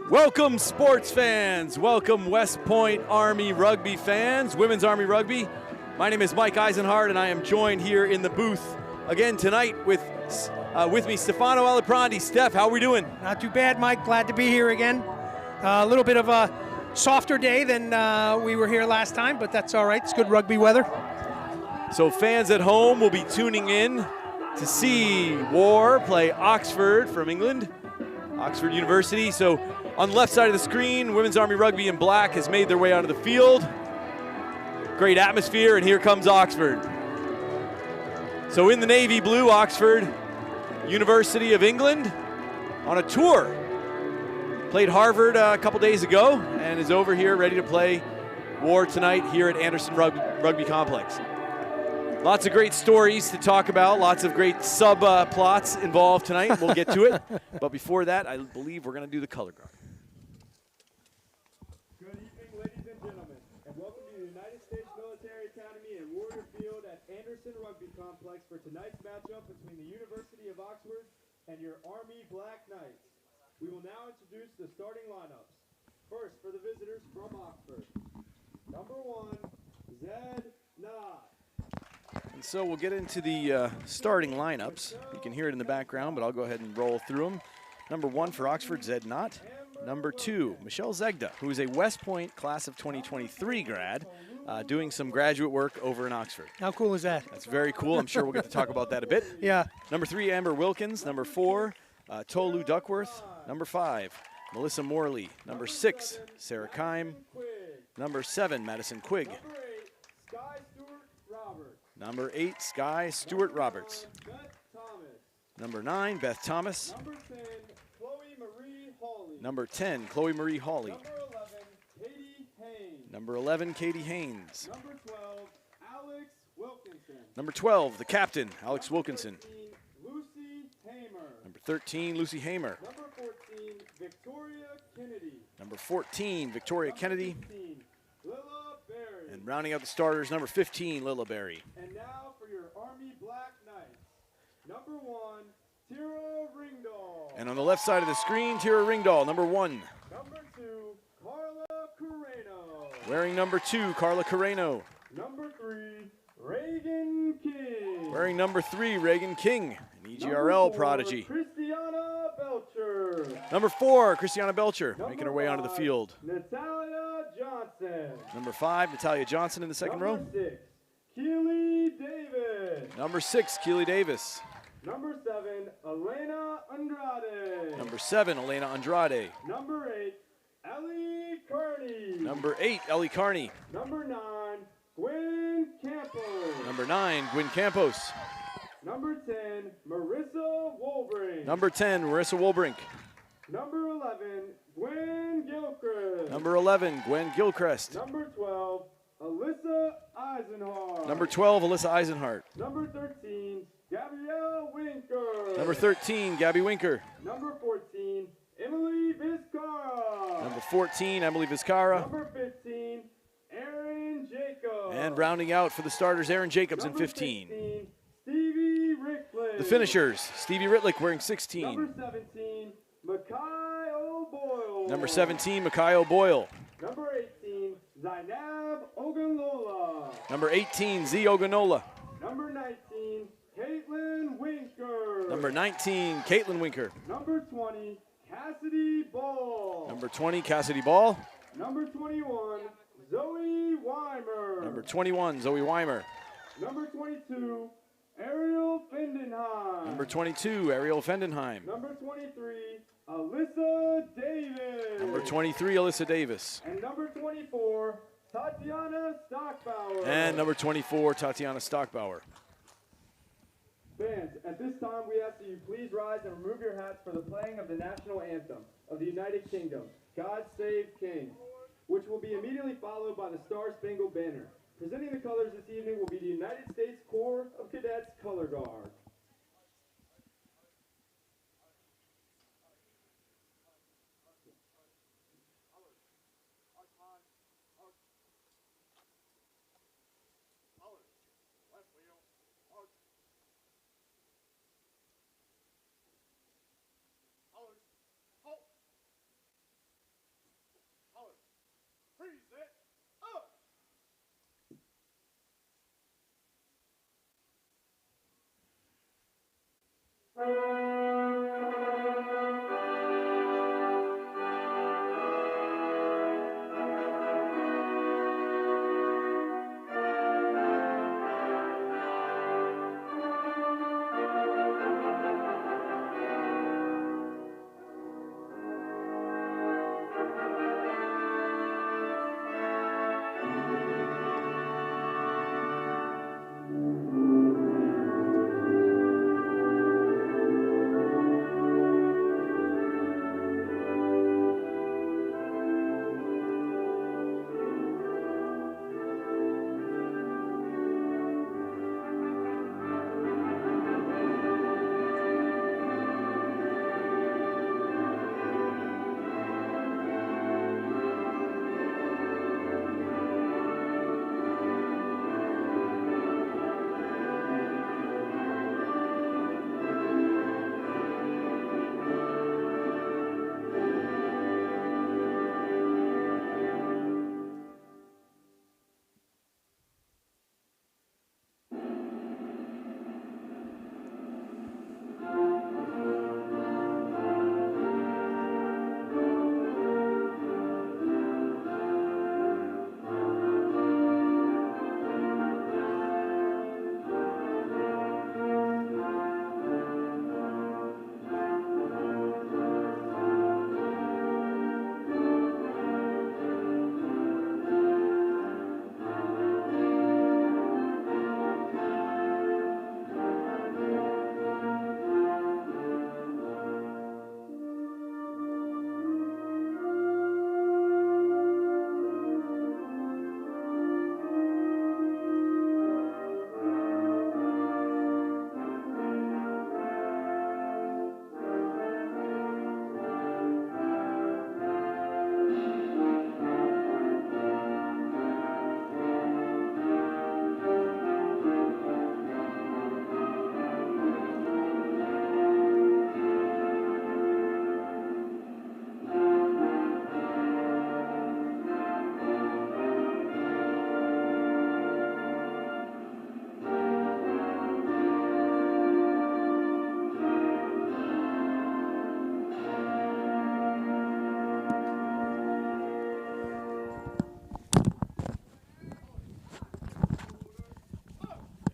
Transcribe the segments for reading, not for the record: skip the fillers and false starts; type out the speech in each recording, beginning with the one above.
Welcome, sports fans. Welcome, West Point Army Rugby fans, Women's Army Rugby. My name is Mike Eisenhardt, and I am joined here in the booth again tonight with me, Stefano Aliprandi. Steph, how are we doing? Not too bad, Mike. Glad to be here again. A little bit of a softer day than we were here last time, but that's all right. It's good rugby weather. So fans at home will be tuning in to see War play Oxford from England, Oxford University. So on the left side of the screen, Women's Army Rugby in black has made their way onto the field. Great atmosphere, and here comes Oxford. So in the navy blue, Oxford University of England on a tour. Played Harvard a couple days ago and is over here ready to play War tonight here at Anderson Rugby Complex. Lots of great stories to talk about, lots of great subplots involved tonight. We'll get to it. But before that, I believe we're going to do the color guard. Good evening, ladies and gentlemen, and welcome to the United States Military Academy and Warrior Field at Anderson Rugby Complex for tonight's matchup between the University of Oxford and your Army Black Knights. We will now introduce the starting lineups. First, for the visitors from Oxford, number 1, Zed Knott. And so we'll get into the starting lineups. You can hear it in the background, but I'll go ahead and roll through them. Number 1 for Oxford, Zed Knott. Number 2, Michelle Zegda, who is a West Point class of 2023 grad, doing some graduate work over in Oxford. How cool is that? That's very cool. I'm sure we'll get to talk about that a bit. Yeah. Number 3, Amber Wilkins. Number 4, Tolu Duckworth. Number 5, Melissa Morley. Number 6, Sarah Kime. Number 7, Madison Quigg. Number 8, Sky Stewart Roberts. Number 9, Beth Thomas. Number 10, Chloe Marie Hawley. Number 11, Katie Haynes. Number 12, Alex Wilkinson. Number 12, the captain, Alex Wilkinson. Lucy Hamer. Number 13, Lucy Hamer. Number 14, Victoria Kennedy. Number 14, Victoria Kennedy. 15, Lilla Berry. And rounding out the starters, number 15, Lilla Berry. And now for your Army Black Knights. Number 1, Tira Ringdahl. And on the left side of the screen, Tira Ringdahl, number 1. Number 2, Carla Carreno. Wearing number 2, Carla Carreno. Number 3, Reagan King. Wearing number 3, Reagan King, an EGRL prodigy. Christiana Belcher. Number 4, Christiana Belcher, Number making her way onto the field. Natalia Johnson. Number 5, Natalia Johnson in the second row. Number 6, Keely Davis. Number 6, Keely Davis. Number 7, Elena Andrade. Number 7, Elena Andrade. Number 8, Ellie Kearney. Number 8, Ellie Carney. Number 9, Gwen Campos. Number 9, Gwen Campos. Number 10, Marissa Wolbrink. Number 10, Marissa Wolbrink. Number 11, Gwen Gilchrist. Number 11, Gwen Gilchrist. Number 12, Alyssa Eisenhardt. Number 12, Alyssa Eisenhardt. Number 13, Gabrielle Winker. Number 13, Gabby Winker. Number 14, Emily Vizcara. Number 14, Emily Vizcara. Number 15, Aaron Jacobs. And rounding out for the starters, Aaron Jacobs in Number 15. 16, Stevie Ricklick. The finishers, Stevie Ritlick wearing Number 16. 17, Makai O'Boyle. Number 17, Makai O'Boyle. Number 18, Zainab Ogunlola. Number 18, Z Oganola. Number 19, Caitlin Winker. Number 19, Caitlin Winker. Number 20, Cassidy Ball. Number 20, Cassidy Ball. Number 21, Zoe Weimer. Number 21, Zoe Weimer. Number 22, Ariel Fendenheim. Number 22, Ariel Fendenheim. Number 23, Alyssa Davis. Number 23, Alyssa Davis. And number 24, Tatiana Stockbauer. And number 24, Tatiana Stockbauer. Fans, at this time we ask that you please rise and remove your hats for the playing of the national anthem of the United Kingdom, God Save King, which will be immediately followed by the Star-Spangled Banner. Presenting the colors this evening will be the United States Corps of Cadets Color Guard.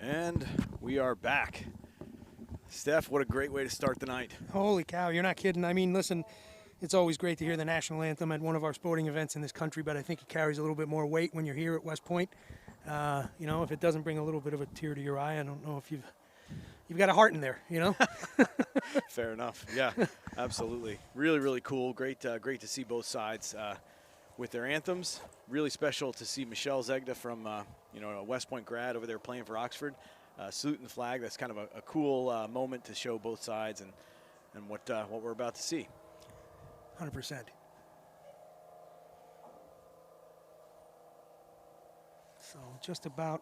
And we are back. Steph, what a great way to start the night. Holy cow, you're not kidding. I mean, listen, it's always great to hear the national anthem at one of our sporting events in this country, but I think it carries a little bit more weight when you're here at West Point. You know, if it doesn't bring a little bit of a tear to your eye, I don't know if you've got a heart in there, you know? Fair enough. Yeah, absolutely. Really, really cool. Great to see both sides with their anthems. Really special to see Michelle Zegda from, a West Point grad over there playing for Oxford, saluting the flag. That's kind of a cool moment to show both sides and what we're about to see. 100%. So just about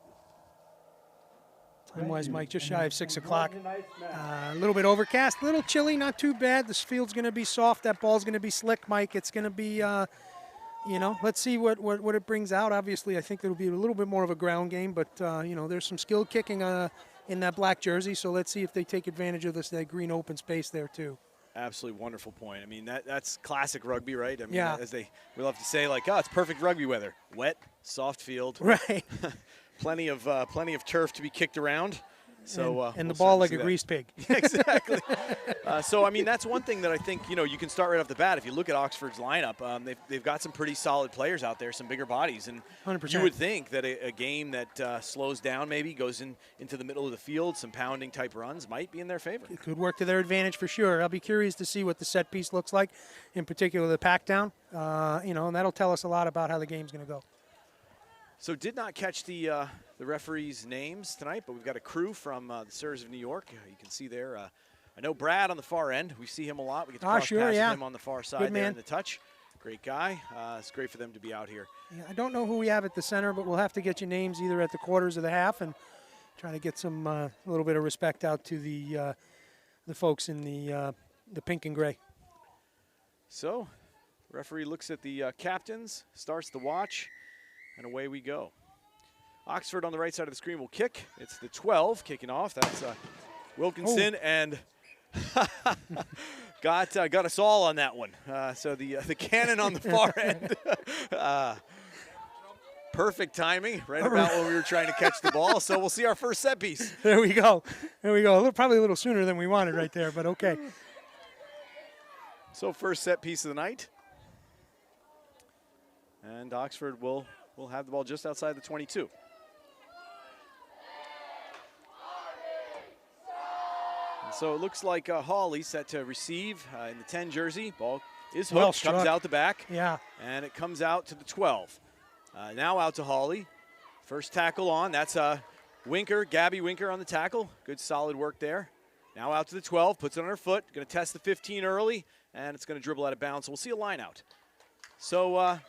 time-wise, Mike, just shy of 6 o'clock. A little bit overcast, a little chilly, not too bad. This field's going to be soft. That ball's going to be slick, Mike. It's going to be, let's see what it brings out. Obviously, I think it'll be a little bit more of a ground game, but, there's some skill kicking in that black jersey, so let's see if they take advantage of that green open space there, too. Absolutely wonderful point. I mean, that's classic rugby, right? I mean, yeah. As we love to say, it's perfect rugby weather. Wet, soft field. Right. plenty of turf to be kicked around. So and the ball like a greased pig. Exactly. So I mean, that's one thing that I think you can start right off the bat. If you look at Oxford's lineup, they've got some pretty solid players out there, some bigger bodies, and 100%. You would think that a game that slows down, maybe goes into the middle of the field, some pounding type runs might be in their favor. It could work to their advantage for sure. I'll be curious to see what the set piece looks like, in particular the pack down. And that'll tell us a lot about how the game's going to go. So did not catch the referees' names tonight, but we've got a crew from the Sirs of New York. You can see there. I know Brad on the far end. We see him a lot. We get to cross pass with him on the far side there in the touch. Great guy. It's great for them to be out here. Yeah, I don't know who we have at the center, but we'll have to get your names either at the quarters or the half and try to get some a little bit of respect out to the folks in the pink and gray. So, referee looks at the captains, starts the watch, and away we go. Oxford on the right side of the screen will kick. It's the 12 kicking off. That's Wilkinson, and Got us all on that one. So the cannon on the far end. Perfect timing, right about when we were trying to catch the ball. So we'll see our first set piece. There we go. There we go. Probably a little sooner than we wanted right there, but okay. So first set piece of the night. And Oxford will have the ball just outside the 22. And so it looks like Hawley set to receive in the 10 jersey. Ball is hooked, Well comes struck. out the back. Yeah. And it comes out to the 12. Now out to Hawley. First tackle on. That's Winker, Gabby Winker on the tackle. Good solid work there. Now out to the 12, puts it on her foot. Going to test the 15 early, and it's going to dribble out of bounds. So we'll see a line out. So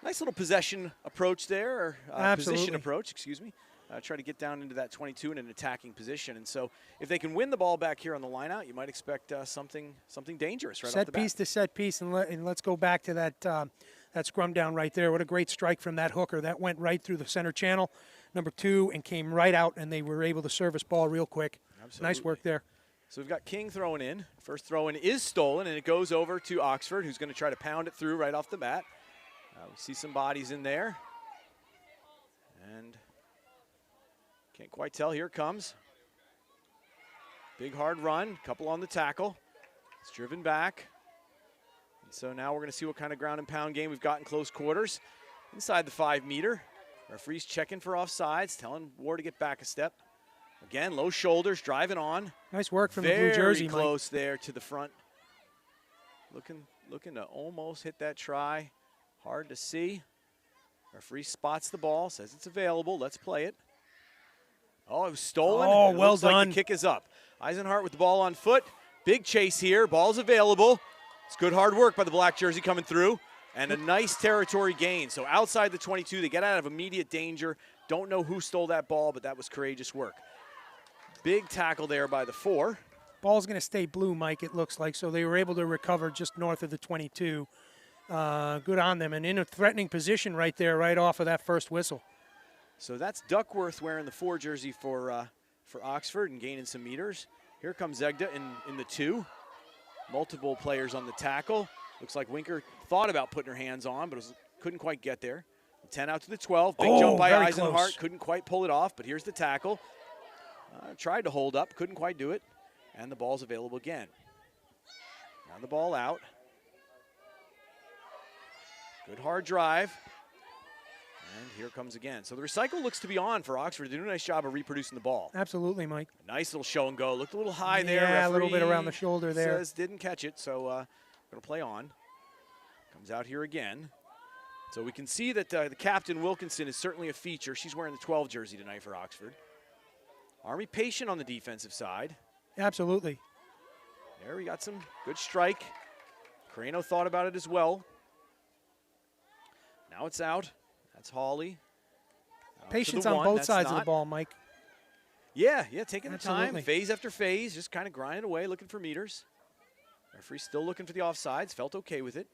nice little possession approach there, or position approach, excuse me. Try to get down into that 22 in an attacking position. And so if they can win the ball back here on the line out, you might expect something dangerous right off the bat. Set piece to set piece, and let's go back to that scrum down right there. What a great strike from that hooker. That went right through the center channel, number 2, and came right out, and they were able to service ball real quick. Absolutely. Nice work there. So we've got King throwing in. First throw in is stolen, and it goes over to Oxford, who's going to try to pound it through right off the bat. We see some bodies in there. And can't quite tell. Here it comes. Big hard run, couple on the tackle. It's driven back. And so now we're going to see what kind of ground and pound game we've got in close quarters. Inside the 5 meter. Referee's checking for offsides, telling Ward to get back a step. Again, low shoulders, driving on. Nice work from the blue jersey, Very close there to the front. Looking to almost hit that try. Hard to see. Referee spots the ball, says it's available. Let's play it. Oh, it was stolen. Oh, It well looks like done. the kick is up. Eisenhart with the ball on foot. Big chase here. Ball's available. It's good hard work by the black jersey coming through. And a nice territory gain. So outside the 22, they get out of immediate danger. Don't know who stole that ball, but that was courageous work. Big tackle there by the 4. Ball's going to stay blue, Mike, it looks like. So they were able to recover just north of the 22. Good on them. And in a threatening position right there, right off of that first whistle. So that's Duckworth wearing the 4 jersey for Oxford and gaining some meters. Here comes Zegda in the 2. Multiple players on the tackle. Looks like Winker thought about putting her hands on, but couldn't quite get there. 10 out to the 12. Big jump by Eisenhart. Close. Couldn't quite pull it off, but here's the tackle. Tried to hold up, couldn't quite do it. And the ball's available again. Now the ball out. Good hard drive. And here it comes again. So the recycle looks to be on for Oxford. They do a nice job of reproducing the ball. Absolutely, Mike. A nice little show and go. Looked a little high there. Yeah, a little Referee bit around the shoulder there. Says didn't catch it, so going to play on. Comes out here again. So we can see that the captain, Wilkinson, is certainly a feature. She's wearing the 12 jersey tonight for Oxford. Army patient on the defensive side. Absolutely. There we got some good strike. Carreno thought about it as well. Now it's out. That's Hawley. Out Patience to the on 1. both That's sides of not. the ball, Mike. Yeah, taking the Absolutely. time, phase after phase, just kind of grinding away, looking for meters. Referee still looking for the offsides, felt okay with it.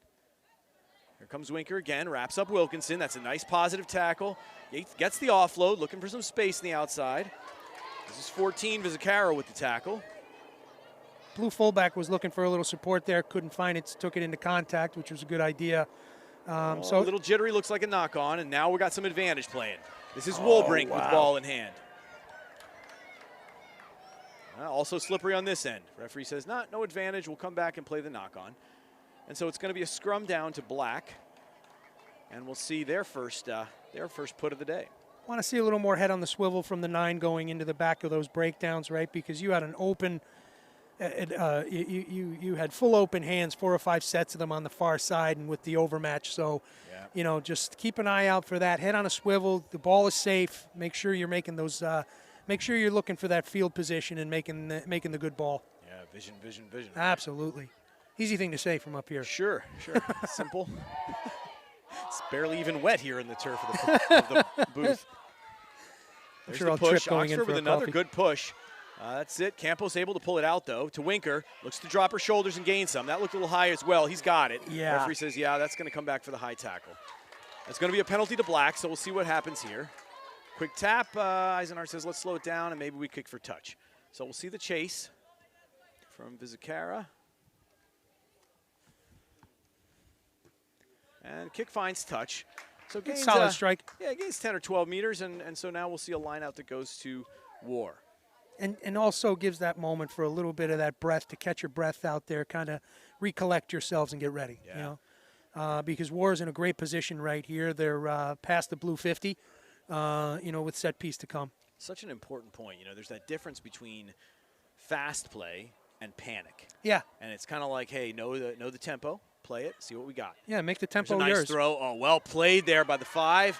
Here comes Winker again, wraps up Wilkinson. That's a nice positive tackle. Gets the offload, looking for some space in the outside. This is 14, Vizcarra with the tackle. Blue fullback was looking for a little support there, couldn't find it, took it into contact, which was a good idea. So a little jittery, looks like a knock on, and now we got some advantage playing. This is Woolbrink with ball in hand. Also slippery on this end. Referee says, no advantage. We'll come back and play the knock on. And so it's going to be a scrum down to black. And we'll see their first put of the day. Want to see a little more head on the swivel from the 9 going into the back of those breakdowns, right? Because you had an open, you had full open hands, 4 or 5 sets of them on the far side and with the overmatch. So, just keep an eye out for that. Head on a swivel. The ball is safe. Make sure you're making those. Make sure you're looking for that field position and making the good ball. Yeah, vision. Absolutely. Easy thing to say from up here. Sure. Simple. It's barely even wet here in the turf of the booth. There's sure the I'll push. trip going in Oxford for with a another coffee. good push. That's it. Campos able to pull it out, though, to Winker. Looks to drop her shoulders and gain some. That looked a little high as well. He's got it. Yeah. Referee says, that's going to come back for the high tackle. That's going to be a penalty to black, so we'll see what happens here. Quick tap. Eisenhart says, let's slow it down, and maybe we kick for touch. So we'll see the chase. from Vizcarra. And kick finds touch. So gains, solid strike. Yeah, gains 10 or 12 meters, and so now we'll see a line out that goes to War. And also gives that moment for a little bit of that breath, to catch your breath out there, kind of recollect yourselves and get ready. Yeah. You know, because War is in a great position right here. They're past the blue 50, you know, with set piece to come. Such an important point. You know, there's that difference between fast play and panic. Yeah. And it's kind of like, hey, know the tempo, play it, see what we got. Yeah, make the There's tempo a nice yours. throw. Oh, well played there by the 5.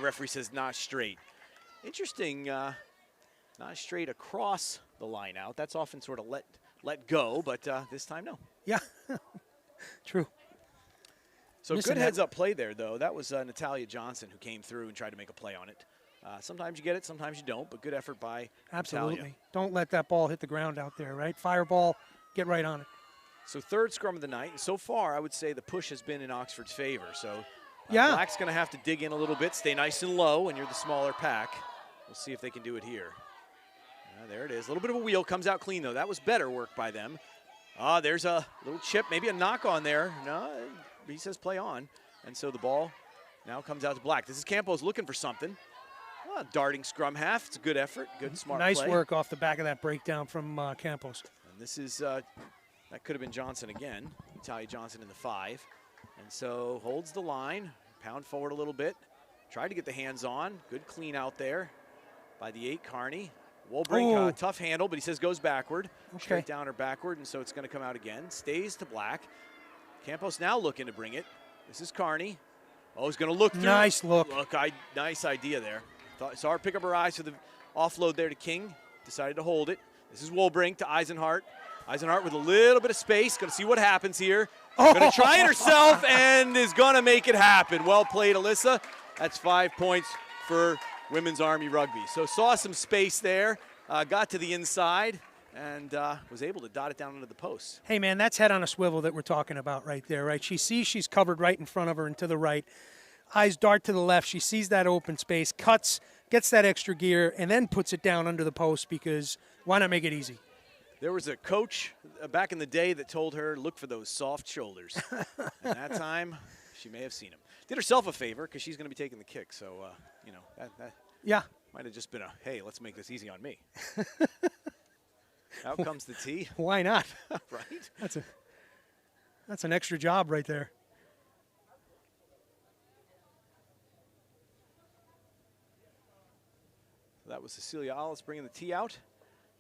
Referee says not straight. Interesting, not straight across the line out. That's often sort of let go, but this time no. Yeah, true. So Missing good that. heads-up play there, though. That was Natalia Johnson who came through and tried to make a play on it. Sometimes you get it, sometimes you don't, but good effort by Absolutely. Natalia. Don't let that ball hit the ground out there, right? Fireball, get right on it. So third scrum of the night. So far, I would say the push has been in Oxford's favor. So Yeah. Black's going to have to dig in a little bit, stay nice and low, and you're the smaller pack. We'll see if they can do it here. There it is. A little bit of a wheel. Comes out clean, though. That was better work by them. There's a little chip, maybe a knock on there. No, he says play on. And so the ball now comes out to Black. This is Campos looking for something. Darting scrum half. It's a good effort. Good, smart Nice play. work off the back of that breakdown from Campos. And this is, that could have been Johnson again. Natalia Johnson in the 5. And so holds the line, pound forward a little bit. Tried to get the hands on. Good clean out there by the 8, Carney. Wolbrink, tough handle, but he says goes backward. Okay. Straight down or backward, and so it's going to come out again. Stays to Black. Campos now looking to bring it. This is Carney. Oh, he's going to look through. Nice look. Nice idea there. Saw her pick up her eyes for the offload there to King. Decided to hold it. This is Wolbrink to Eisenhart. Eisenhart with a little bit of space. Going to see what happens here. Going to try it herself and is going to make it happen. Well played, Alyssa. That's 5 points for Women's Army Rugby. So saw some space there, got to the inside, and was able to dot it down into the post. Hey, man, that's head on a swivel that we're talking about right there, right? She sees she's covered right in front of her and to the right. Eyes dart to the left. She sees that open space, cuts, gets that extra gear, and then puts it down under the post, because why not make it easy? There was a coach back in the day that told her, look for those soft shoulders. And that time, she may have seen him. Did herself a favor, because she's going to be taking the kick. So, you know, that Yeah. might have just been a, hey, let's make this easy on me. Out comes the tee. Why not? Right? That's an extra job right there. That was Cecilia Alice bringing the tee out.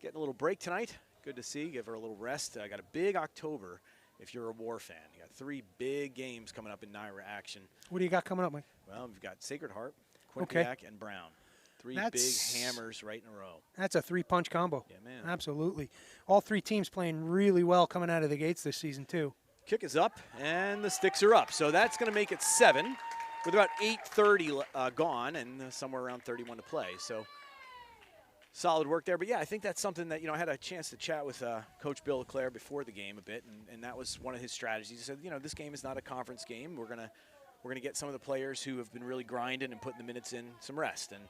Getting a little break tonight. Good to see. Give her a little rest. Got a big October if you're a War fan. You got 3 big games coming up in Naira action. What do you got coming up, Mike? Well, we've got Sacred Heart, Okay. Quinnipiac, and Brown. 3 That's- big hammers right in a row. That's a 3-punch combo. Yeah, man. Absolutely. All 3 teams playing really well coming out of the gates this season, too. Kick is up, and the sticks are up. So that's going to make it 7 with about 8:30 gone and somewhere around 31 to play. So solid work there. But, yeah, I think that's something that, you know, I had a chance to chat with Coach Bill Leclerc before the game a bit, and that was one of his strategies. He said, you know, this game is not a conference game. We're gonna get some of the players who have been really grinding and putting the minutes in some rest. And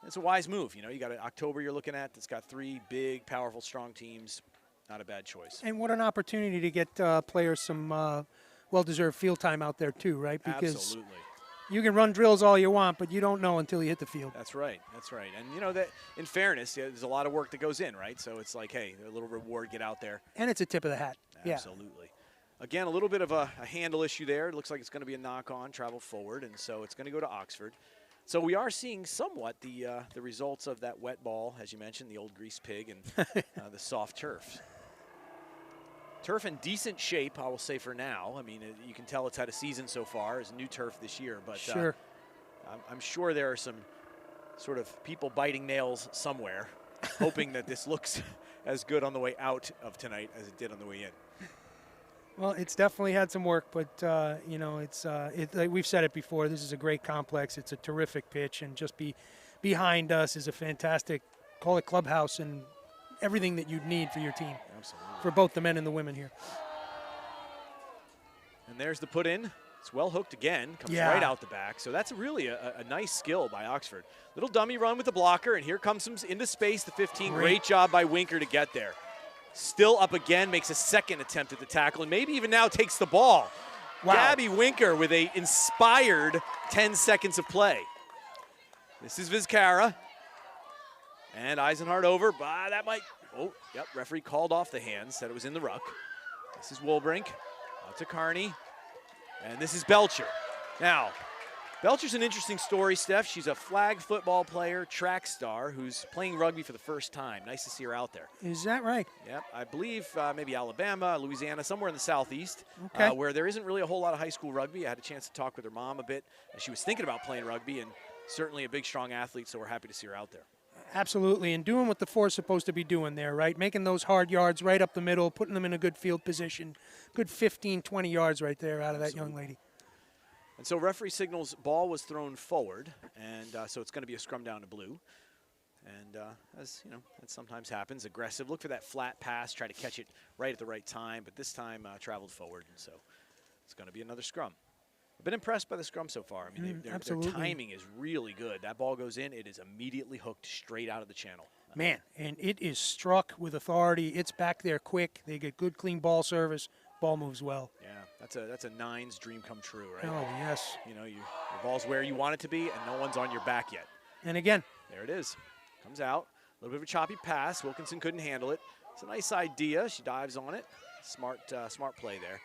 it's a wise move. You know, you got October you're looking at that's got 3 big, powerful, strong teams. Not a bad choice. And what an opportunity to get players some well-deserved field time out there, too, right? Because Absolutely. you can run drills all you want, but you don't know until you hit the field. That's right. That's right. And, you know, that in fairness, there's a lot of work that goes in, right? So it's like, hey, a little reward, get out there. And it's a tip of the hat. Absolutely. Again, a little bit of a handle issue there. It looks like it's going to be a knock-on, travel forward, and so it's going to go to Oxford. So we are seeing somewhat the results of that wet ball, as you mentioned, the old grease pig and the soft turf. Turf in decent shape, I will say, for now. I mean, you can tell it's had a season so far. It's new turf this year. But Sure. I'm sure there are some sort of people biting nails somewhere, hoping that this looks as good on the way out of tonight as it did on the way in. Well, it's definitely had some work, but, you know, it's like we've said it before. This is a great complex. It's a terrific pitch, and just behind us is a fantastic, call it clubhouse, and everything that you'd need for your team. Absolutely. For both the men and the women here. And there's the put in. It's well hooked again. Comes Yeah. right out the back. So that's really a nice skill by Oxford. Little dummy run with the blocker, and here comes some into space, the 15. Great job by Winker to get there. Still up again, makes a second attempt at the tackle, and maybe even now takes the ball. Wow. Gabby Winker with a inspired 10 seconds of play. This is Vizcara. And Eisenhardt over, but that might, oh, yep, referee called off the hands, said it was in the ruck. This is Woolbrink, out to Carney, and this is Belcher. Now, Belcher's an interesting story, Steph. She's a flag football player, track star, who's playing rugby for the first time. Nice to see her out there. Is that right? Yep, I believe maybe Alabama, Louisiana, somewhere in the southeast, Okay. where there isn't really a whole lot of high school rugby. I had a chance to talk with her mom a bit, and she was thinking about playing rugby, and certainly a big, strong athlete, so we're happy to see her out there. Absolutely, and doing what the four's supposed to be doing there, right? Making those hard yards right up the middle, putting them in a good field position. Good 15, 20 yards right there out of that young lady. And so referee signals ball was thrown forward, and so it's going to be a scrum down to blue. And as you know, that sometimes happens, aggressive. Look for that flat pass, try to catch it right at the right time, but this time traveled forward, and so it's going to be another scrum. I've been impressed by the scrum so far. I mean, their timing is really good. That ball goes in, it is immediately hooked straight out of the channel. Man, and it is struck with authority. It's back there quick. They get good, clean ball service. Ball moves well. Yeah, that's a nines dream come true, right? Oh, yes. You know, your ball's where you want it to be, and no one's on your back yet. And again. There it is. Comes out. A little bit of a choppy pass. Wilkinson couldn't handle it. It's a nice idea. She dives on it. Smart play there.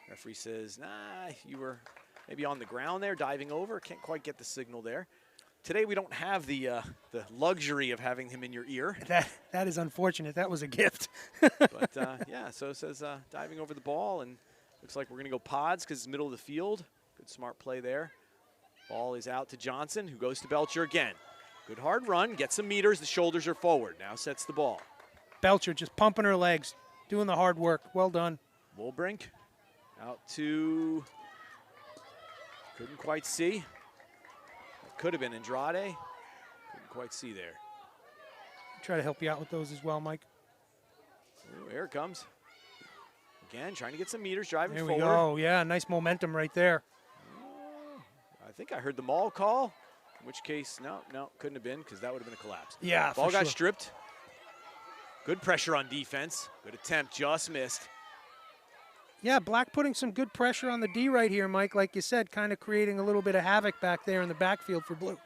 Referee says, nah, you were maybe on the ground there, diving over. Can't quite get the signal there. Today we don't have the luxury of having him in your ear. That is unfortunate. That was a gift. But, yeah, so it says diving over the ball, and looks like we're going to go pods because it's middle of the field. Good smart play there. Ball is out to Johnson, who goes to Belcher again. Good hard run, gets some meters, the shoulders are forward. Now sets the ball. Belcher just pumping her legs, doing the hard work. Well done. Woolbrink out to, couldn't quite see. Could have been Andrade. Couldn't quite see there. Try to help you out with those as well, Mike. Ooh, here it comes. Again, trying to get some meters, driving There forward. we go. Yeah, nice momentum right there. I think I heard the maul call, in which case, no, couldn't have been because that would have been a collapse. Yeah, Ball for got sure. stripped. Good pressure on defense. Good attempt, just missed. Yeah, Black putting some good pressure on the D right here, Mike, like you said, kind of creating a little bit of havoc back there in the backfield for Blue.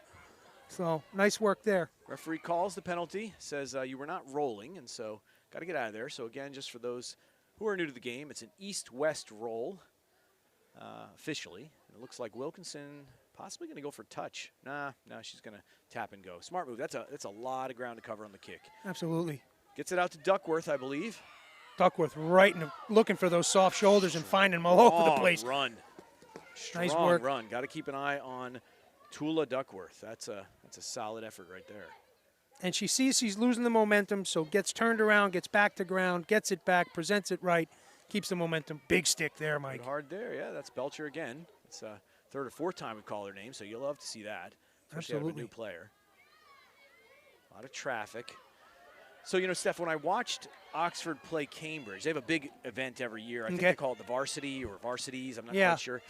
So, nice work there. Referee calls the penalty, says you were not rolling, and so got to get out of there. So, again, just for those who are new to the game, it's an east-west roll officially. And it looks like Wilkinson possibly going to go for touch. Nah, she's going to tap and go. Smart move. That's a lot of ground to cover on the kick. Absolutely. Gets it out to Duckworth, I believe. Duckworth right in, looking for those soft shoulders and finding them all over the place. Run. Nice Strong work. run. Got to keep an eye on Tula Duckworth. That's a solid effort right there. And she sees she's losing the momentum, so gets turned around, gets back to ground, gets it back, presents it right, keeps the momentum. Big stick there, Mike. Good hard there. Yeah, that's Belcher again. It's third or fourth time we call her name, so you'll love to see that. Especially out of a new player. A lot of traffic. So, you know, Steph, when I watched Oxford play Cambridge, they have a big event every year. I think they call it the varsity or varsities. I'm not quite sure.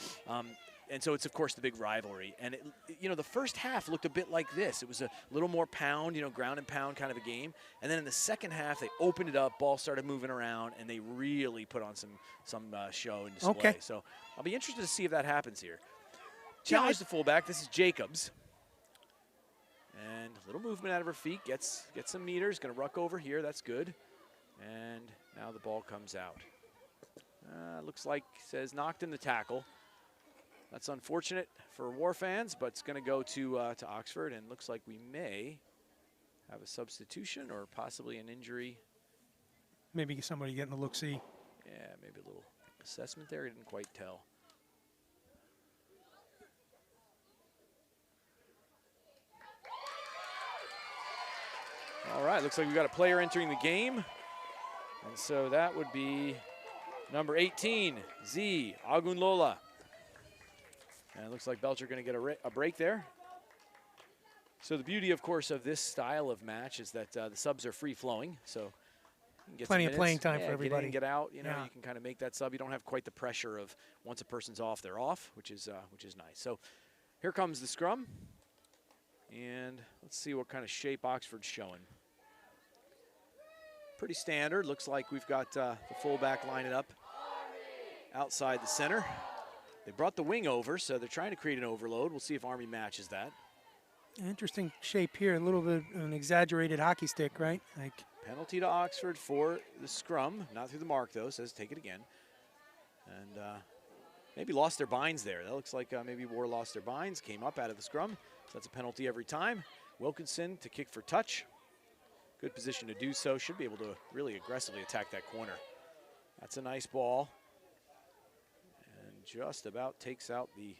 And so it's, of course, the big rivalry. And, you know, the first half looked a bit like this. It was a little more pound, you know, ground and pound kind of a game. And then in the second half, they opened it up, ball started moving around, and they really put on some show and display. Okay. So I'll be interested to see if that happens here. Challenge the fullback. This is Jacobs. And a little movement out of her feet, gets some meters, going to ruck over here, that's good. And now the ball comes out. Looks like, says knocked in the tackle. That's unfortunate for War fans, but it's going to go to Oxford, and looks like we may have a substitution or possibly an injury. Maybe somebody getting a look-see. Yeah, maybe a little assessment there, I didn't quite tell. All right, looks like we've got a player entering the game. And so that would be number 18, Z Agunlola. And it looks like Belcher going to get a break there. So the beauty, of course, of this style of match is that the subs are free-flowing. So you can get plenty some of playing time for everybody. Get in, get out. You know, you can kind of make that sub. You don't have quite the pressure of once a person's off, they're off, which is nice. So here comes the scrum. And let's see what kind of shape Oxford's showing. pretty standard. Looks like we've got the fullback lining up outside the center. They brought the wing over, so they're trying to create an overload. We'll see if Army matches that. Interesting shape here, a little bit of an exaggerated hockey stick, right? Like penalty to Oxford for the scrum, not through the mark though, says take it again. And maybe lost their binds there. That looks like maybe War lost their binds, came up out of the scrum. So that's a penalty every time. Wilkinson to kick for touch. Good position to do so. Should be able to really aggressively attack that corner. That's a nice ball. And just about takes out the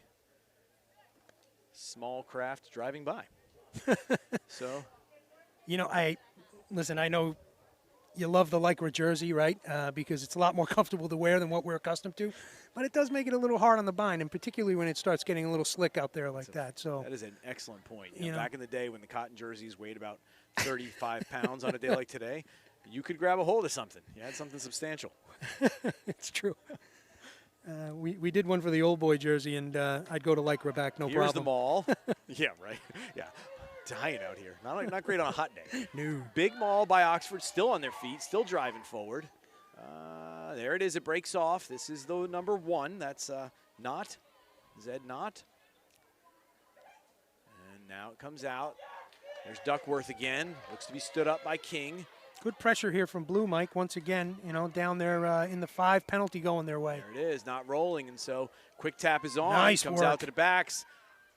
small craft driving by. So, you know, I know you love the Lycra jersey, right? Because it's a lot more comfortable to wear than what we're accustomed to. But it does make it a little hard on the bind, and particularly when it starts getting a little slick out there like that. So that is an excellent point. You know, back in the day when the cotton jerseys weighed about 35 pounds on a day like today, you could grab a hold of something. You had something substantial. It's true. We did one for the old boy jersey, and I'd go to Lycra back, no problem. Here's the maul. Yeah, right. Yeah, dying out here. Not great on a hot day. No. Big maul by Oxford, still on their feet, still driving forward. There it is. It breaks off. This is the number 1. That's Knott, Zed Knott. And now it comes out. There's Duckworth again. Looks to be stood up by King. Good pressure here from Blue, Mike. Once again, you know, down there in the 5, penalty going their way. There it is, not rolling, and so quick tap is on. Nice Comes work. out to the backs.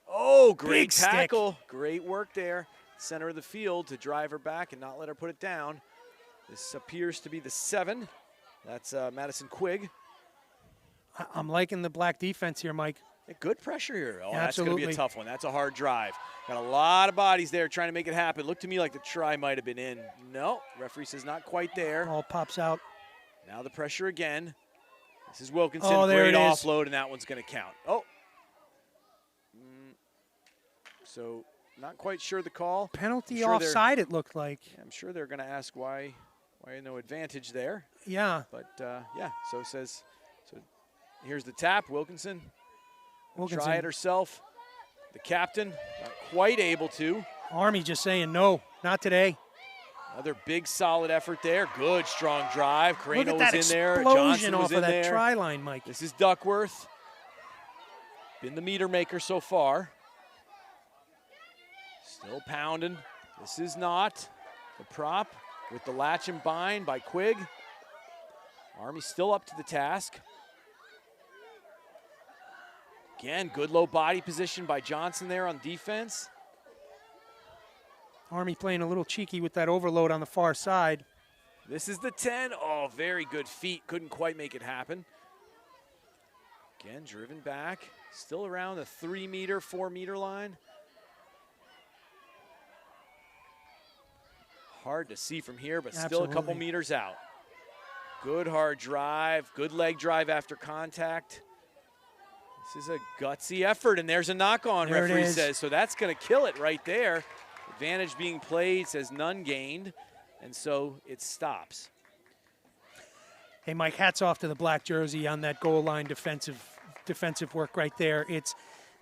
Oh, great Big tackle. Stick. Great work there. Center of the field to drive her back and not let her put it down. This appears to be the 7. That's Madison Quigg. I'm liking the black defense here, Mike. Good pressure here. Oh, Absolutely. That's going to be a tough one. That's a hard drive. Got a lot of bodies there trying to make it happen. Looked to me like the try might have been in. No, referee says not quite there. Ball pops out. Now the pressure again. This is Wilkinson. Oh, there Great it is. offload, and that one's going to count. Oh. So not quite sure the call. Penalty offside, it looked like. Yeah, I'm sure they're going to ask why no advantage there. Yeah. But, yeah, so it says, so here's the tap, Wilkinson. Try it herself. The captain, not quite able to. Army just saying, no, not today. Another big, solid effort there. Good, strong drive. Crano was in there. Explosion Johnson was off in of that there. try line, Mike. This is Duckworth. Been the meter maker so far. Still pounding. This is not the prop with the latch and bind by Quigg. Army still up to the task. Again, good low body position by Johnson there on defense. Army playing a little cheeky with that overload on the far side. This is the 10. Oh, very good feet. Couldn't quite make it happen. Again, driven back. Still around the 3-meter, 4-meter line. Hard to see from here, but still a couple meters out. Good hard drive. Good leg drive after contact. This is a gutsy effort, and there's a knock-on, referee says. So that's going to kill it right there. Advantage being played, says none gained, and so it stops. Hey, Mike, hats off to the black jersey on that goal line defensive work right there.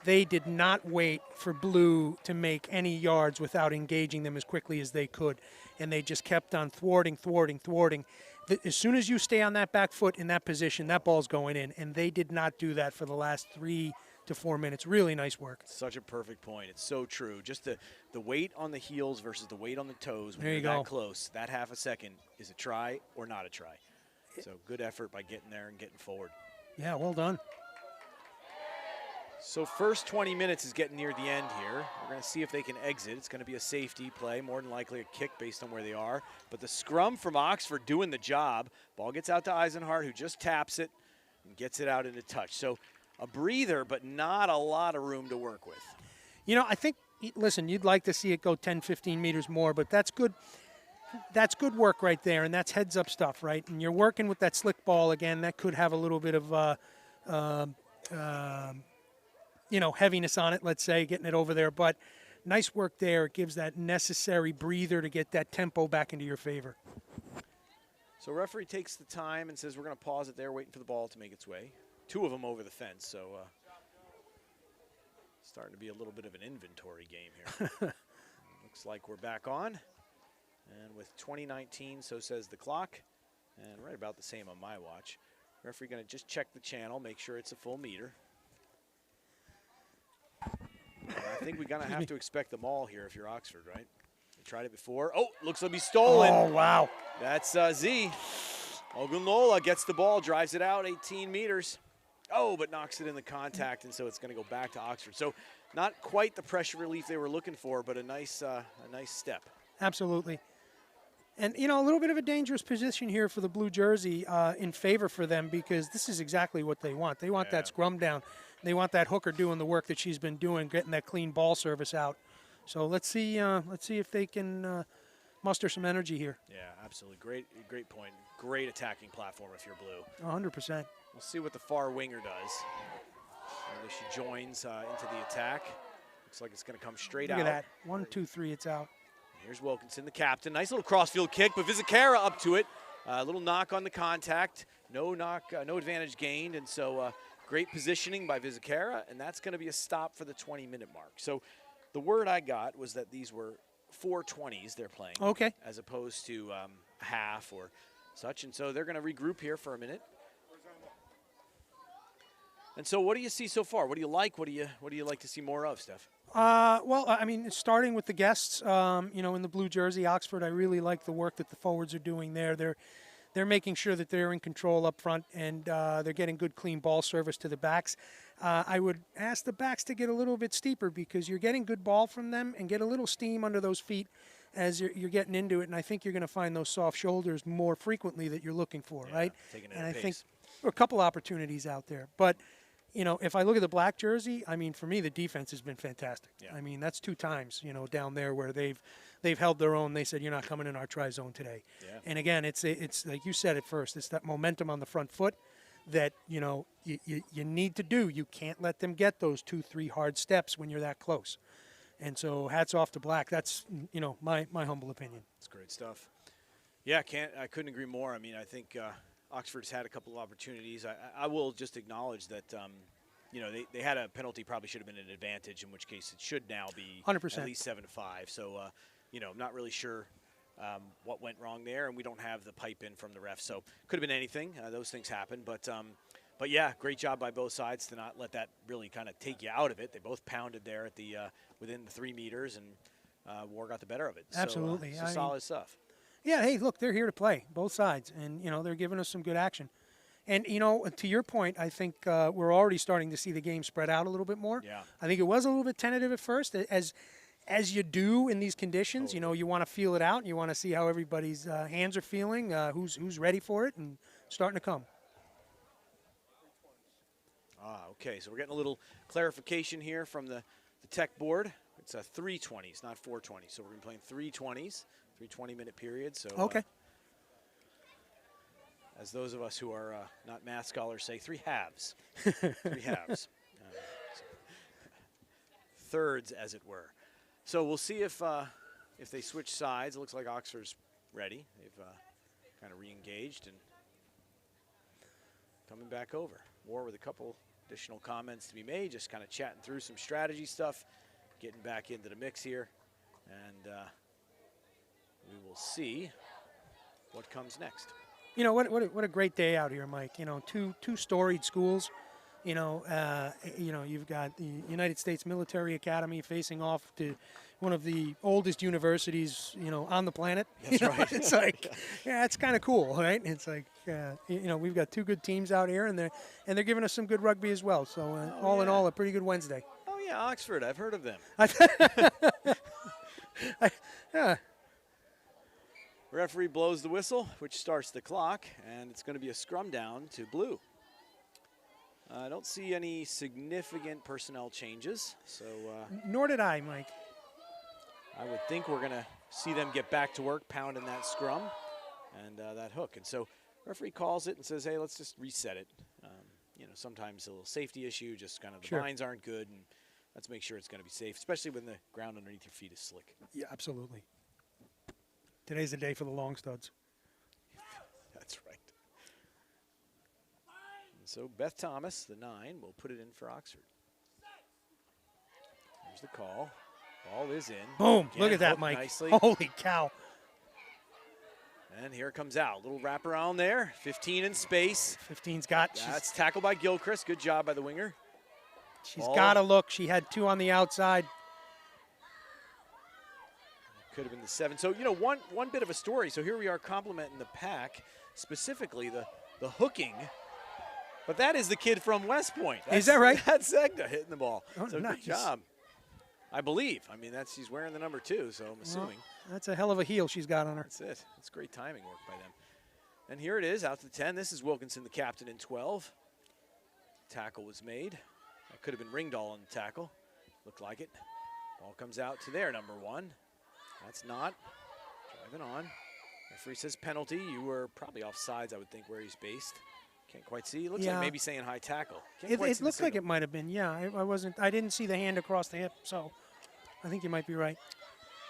They did not wait for Blue to make any yards without engaging them as quickly as they could, and they just kept on thwarting. As soon as you stay on that back foot in that position, that ball's going in, and they did not do that for the last 3 to 4 minutes. Really nice work. Such a perfect point. It's so true. Just the weight on the heels versus the weight on the toes when there you're you go. That close. That half a second is a try or not a try. So good effort by getting there and getting forward. Yeah, well done. So first 20 minutes is getting near the end here. We're going to see if they can exit. It's going to be a safety play, more than likely a kick based on where they are. But the scrum from Oxford doing the job. Ball gets out to Eisenhart, who just taps it and gets it out into touch. So a breather, but not a lot of room to work with. You know, I think, listen, you'd like to see it go 10, 15 meters more, but that's good. That's good work right there, and that's heads-up stuff, right? And you're working with that slick ball again. That could have a little bit of heaviness on it, let's say, getting it over there. But nice work there. It gives that necessary breather to get that tempo back into your favor. So referee takes the time and says we're going to pause it there, waiting for the ball to make its way. 2 of them over the fence, so starting to be a little bit of an inventory game here. Looks like we're back on. And with 2019, so says the clock, and right about the same on my watch. Referee going to just check the channel, make sure it's a full meter. And I think we're going to have to expect them all here if you're Oxford, right? They tried it before. Oh, looks like he's stolen. Oh, wow. That's Z. Ogunlola gets the ball, drives it out 18 meters. Oh, but knocks it in the contact, and so it's going to go back to Oxford. So not quite the pressure relief they were looking for, but a nice step. Absolutely. And, you know, a little bit of a dangerous position here for the blue jersey in favor for them, because this is exactly what they want. They want that scrum down. They want that hooker doing the work that she's been doing, getting that clean ball service out. So let's see if they can muster some energy here. Yeah, absolutely. Great point. Great attacking platform if you're blue. 100%. We'll see what the far winger does. Whether she joins into the attack. Looks like it's going to come straight out. Look at that. 1, 2, 3, it's out. Here's Wilkinson, the captain. Nice little crossfield kick, but Vizcarra up to it. A little knock on the contact. No advantage gained, and so great positioning by Vizcarra, and that's going to be a stop for the 20-minute mark. So the word I got was that these were 4:20s they're playing. Okay. As opposed to half or such, and so they're going to regroup here for a minute. And so what do you see so far? What do you like? What do you like to see more of, Steph? Well, I mean, starting with the guests, you know, in the blue jersey, Oxford, I really like the work that the forwards are doing there. They're making sure that they're in control up front, and they're getting good, clean ball service to the backs. I would ask the backs to get a little bit steeper, because you're getting good ball from them, and get a little steam under those feet as you're getting into it. And I think you're going to find those soft shoulders more frequently that you're looking for, right? And I think there are a couple opportunities out there, but. You know, if I look at the black jersey, I mean, for me, the defense has been fantastic. Yeah. I mean, that's 2 times, you know, down there where they've held their own. They said, you're not coming in our try zone today. Yeah. And again, it's like you said at first, it's that momentum on the front foot that, you know, you need to do. You can't let them get those 2-3 hard steps when you're that close. And so hats off to black. That's, you know, my humble opinion. That's great stuff. Yeah, I couldn't agree more. I mean, I think Oxford's had a couple of opportunities. I will just acknowledge that, you know, they had a penalty, probably should have been an advantage, in which case it should now be 100%. at least 7-5. So, you know, I'm not really sure what went wrong there, and we don't have the pipe in from the ref. So could have been anything. Those things happen. But yeah, great job by both sides to not let that really kind of take you out of it. They both pounded there at the within the 3 meters, and War got the better of it. Absolutely. So solid stuff. Yeah, hey, look, they're here to play, both sides, and, you know, they're giving us some good action. And, you know, to your point, I think we're already starting to see the game spread out a little bit more. Yeah. I think it was a little bit tentative at first, as you do in these conditions. You know, you want to feel it out, and you want to see how everybody's hands are feeling, who's ready for it, and starting to come. Okay, so we're getting a little clarification here from the tech board. It's 3:20s, not 4:20. So we're going to be playing 3:20s. 3 20-minute periods. So okay. As those of us who are not math scholars say, 3 halves. 3 halves. Thirds, as it were. So we'll see if they switch sides. It looks like Oxford's ready. They've kind of re-engaged and coming back over. War with a couple additional comments to be made, just kind of chatting through some strategy stuff, getting back into the mix here. And we will see what comes next. You know, what a great day out here, Mike. You know, two storied schools. You know, you've got the United States Military Academy facing off to one of the oldest universities, you know, on the planet. That's right. It's like, yeah, it's kind of cool, right? It's like, you know, we've got 2 good teams out here, and they're giving us some good rugby as well. So all in all, a pretty good Wednesday. Oh yeah, Oxford. I've heard of them. Yeah. Referee blows the whistle, which starts the clock, and it's going to be a scrum down to blue. I don't see any significant personnel changes, so Nor did I, Mike. I would think we're going to see them get back to work, pounding that scrum and that hook. And so referee calls it and says, hey, let's just reset it. You know, sometimes a little safety issue, just kind of the lines aren't good, and let's make sure it's going to be safe, especially when the ground underneath your feet is slick. Yeah, absolutely. Today's the day for the long studs. That's right. And so Beth Thomas, the 9, will put it in for Oxford. Here's the call. Ball is in. Boom. Again, look at that, hooked Mike. nicely. Holy cow. And here it comes out. Little wraparound there. 15 in space. 15's got. That's tackled by Gilchrist. Good job by the winger. She's got to look. She had 2 on the outside. Could have been the 7. So, you know, one bit of a story. So here we are complimenting the pack, specifically the hooking. But that is the kid from West Point. Is that right? That's Zegna hitting the ball. Oh, so nice. Good job. I believe. I mean, she's wearing the number 2, so I'm assuming. Well, that's a hell of a heel she's got on her. That's it. That's great timing work by them. And here it is, out to 10. This is Wilkinson, the captain, in 12. Tackle was made. That could have been Ringdahl on the tackle. Looked like it. Ball comes out to their number 1. That's not. Driving on. Referee says penalty. You were probably off sides, I would think, where he's based. Can't quite see. Looks like maybe saying high tackle. It looked like it might have been. Yeah, I didn't see the hand across the hip, so I think you might be right.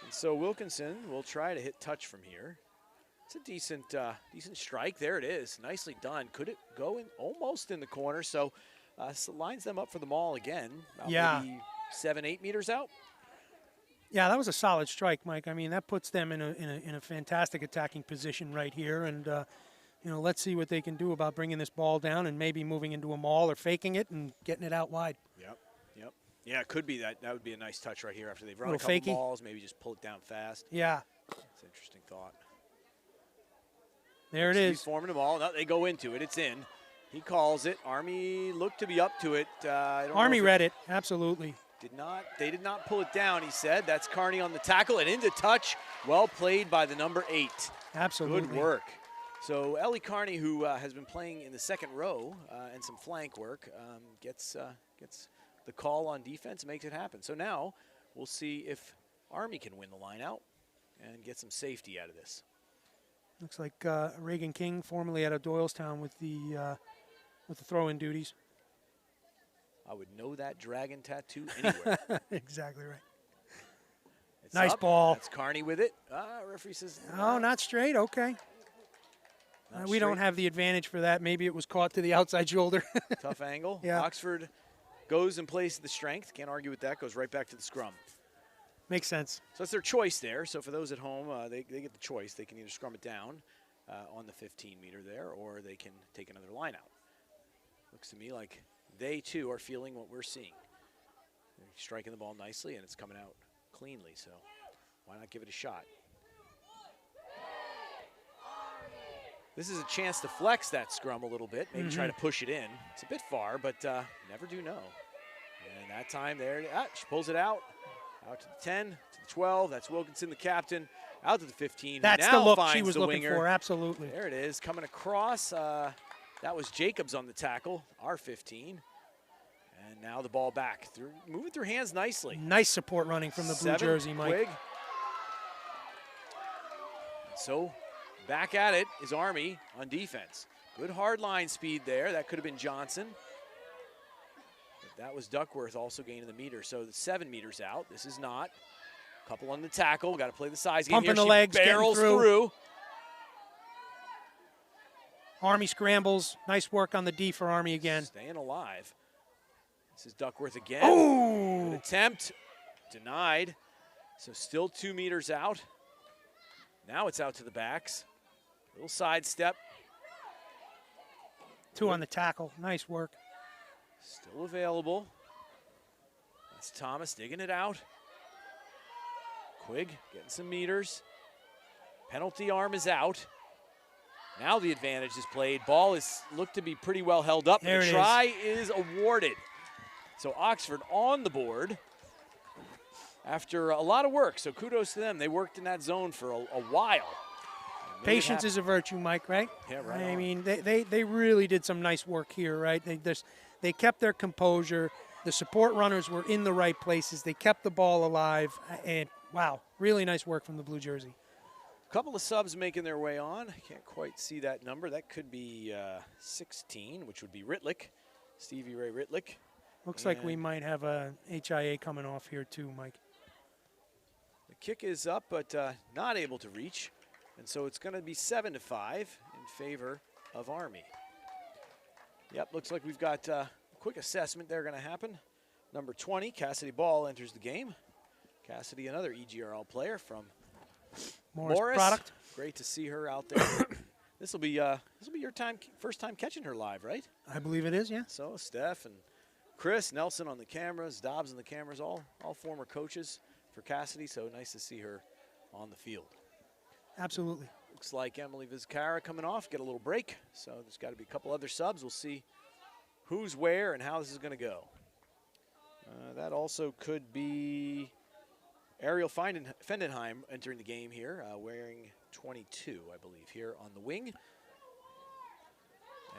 And so Wilkinson will try to hit touch from here. It's a decent strike. There it is. Nicely done. Could it go in almost in the corner? So lines them up for the maul again. About maybe 7-8 meters out. Yeah, that was a solid strike, Mike. I mean, that puts them in a fantastic attacking position right here, and you know, let's see what they can do about bringing this ball down and maybe moving into a maul or faking it and getting it out wide. Yep. Yeah, it could be that. That would be a nice touch right here after they've run a couple balls. Maybe just pull it down fast. Yeah. That's an interesting thought. There it is. Forming the ball. No, they go into it. It's in. He calls it. Army looked to be up to it. Army read it. Absolutely. They did not pull it down, he said. That's Carney on the tackle and into touch. Well played by the number 8. Absolutely. Good work. So Ellie Carney, who has been playing in the second row and some flank work, gets the call on defense, makes it happen. So now we'll see if Army can win the line out and get some safety out of this. Looks like Reagan King, formerly out of Doylestown, with the throw-in duties. I would know that dragon tattoo anywhere. Exactly right. It's nice up. ball. That's Carney with it. Referee says no. Not straight. Okay. We don't have the advantage for that. Maybe it was caught to the outside shoulder. Tough angle. Yeah. Oxford goes and plays the strength. Can't argue with that. Goes right back to the scrum. Makes sense. So it's their choice there. So for those at home, they get the choice. They can either scrum it down on the 15-meter there, or they can take another line out. Looks to me like they, too, are feeling what we're seeing. They're striking the ball nicely, and it's coming out cleanly. So why not give it a shot? This is a chance to flex that scrum a little bit, maybe try to push it in. It's a bit far, but never do know. And that time there, she pulls it out to the 10, to the 12. That's Wilkinson, the captain, out to the 15. That's now the look finds she was the looking winger. for, absolutely. There it is, coming across. That was Jacobs on the tackle, our 15. And now the ball back, moving through hands nicely. Nice support running from the blue jersey, Mike. Quigg. So back at it is Army on defense. Good hard line speed there. That could have been Johnson. But that was Duckworth also gaining the meter. So the 7 meters out. This is not. Couple on the tackle. Got to play the size game here. Pumping the legs, barrels getting through. Army scrambles. Nice work on the D for Army again. Staying alive. This is Duckworth again. Oh! Good attempt. Denied. So still 2 meters out. Now it's out to the backs. Little side step. 2 on the tackle. Nice work. Still available. That's Thomas digging it out. Quigg getting some meters. Penalty arm is out. Now the advantage is played. Ball is looked to be pretty well held up. There the try is awarded. So Oxford on the board after a lot of work. So kudos to them. They worked in that zone for a while. Patience is a virtue, Mike, right? Yeah, right. I mean, they really did some nice work here, right? They kept their composure. The support runners were in the right places. They kept the ball alive. And, wow, really nice work from the blue jersey. A couple of subs making their way on. I can't quite see that number. That could be 16, which would be Ritlick, Stevie Ray Ritlick. Looks like we might have a HIA coming off here too, Mike. The kick is up, but not able to reach. And so it's going to be 7-5 in favor of Army. Yep, looks like we've got a quick assessment there going to happen. Number 20, Cassidy Ball, enters the game. Cassidy, another EGRL player from Morris. Product. great to see her out there. This will be your first time catching her live, right? I believe it is, yeah. So Steph and Chris, Nelson on the cameras, Dobbs on the cameras, all former coaches for Cassidy, so nice to see her on the field. Absolutely. Looks like Emily Vizcarra coming off, get a little break, so there's got to be a couple other subs. We'll see who's where and how this is going to go. That also could be Ariel Fendenheim entering the game here, wearing 22, I believe, here on the wing. And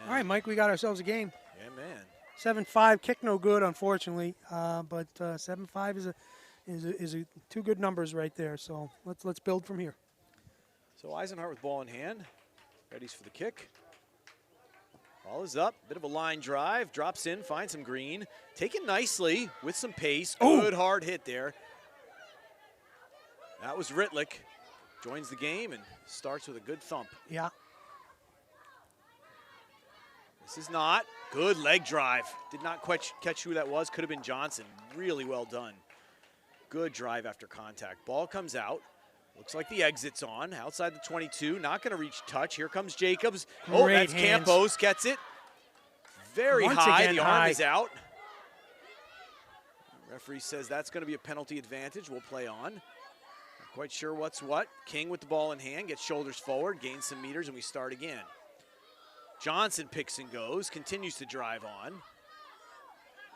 all right, Mike, we got ourselves a game. yeah, man. 7-5, kick no good, unfortunately, but 7-5 is a two good numbers right there. So let's build from here. So Eisenhart with ball in hand, ready for the kick. Ball is up, bit of a line drive, drops in, finds some green. Taken nicely with some pace, good hard hit there. That was Ritlick, joins the game and starts with a good thump. Yeah. This is not, good leg drive. Did not catch who that was, could have been Johnson. Really well done. Good drive after contact. Ball comes out. Looks like the exit's on, outside the 22, not going to reach touch. Here comes Jacobs. Oh, Great that's hands. Campos, gets it. Very Once high, again, the arm high. is out. Referee says that's going to be a penalty advantage. We'll play on. Not quite sure what's what. King with the ball in hand, gets shoulders forward, gains some meters, and we start again. Johnson picks and goes, continues to drive on.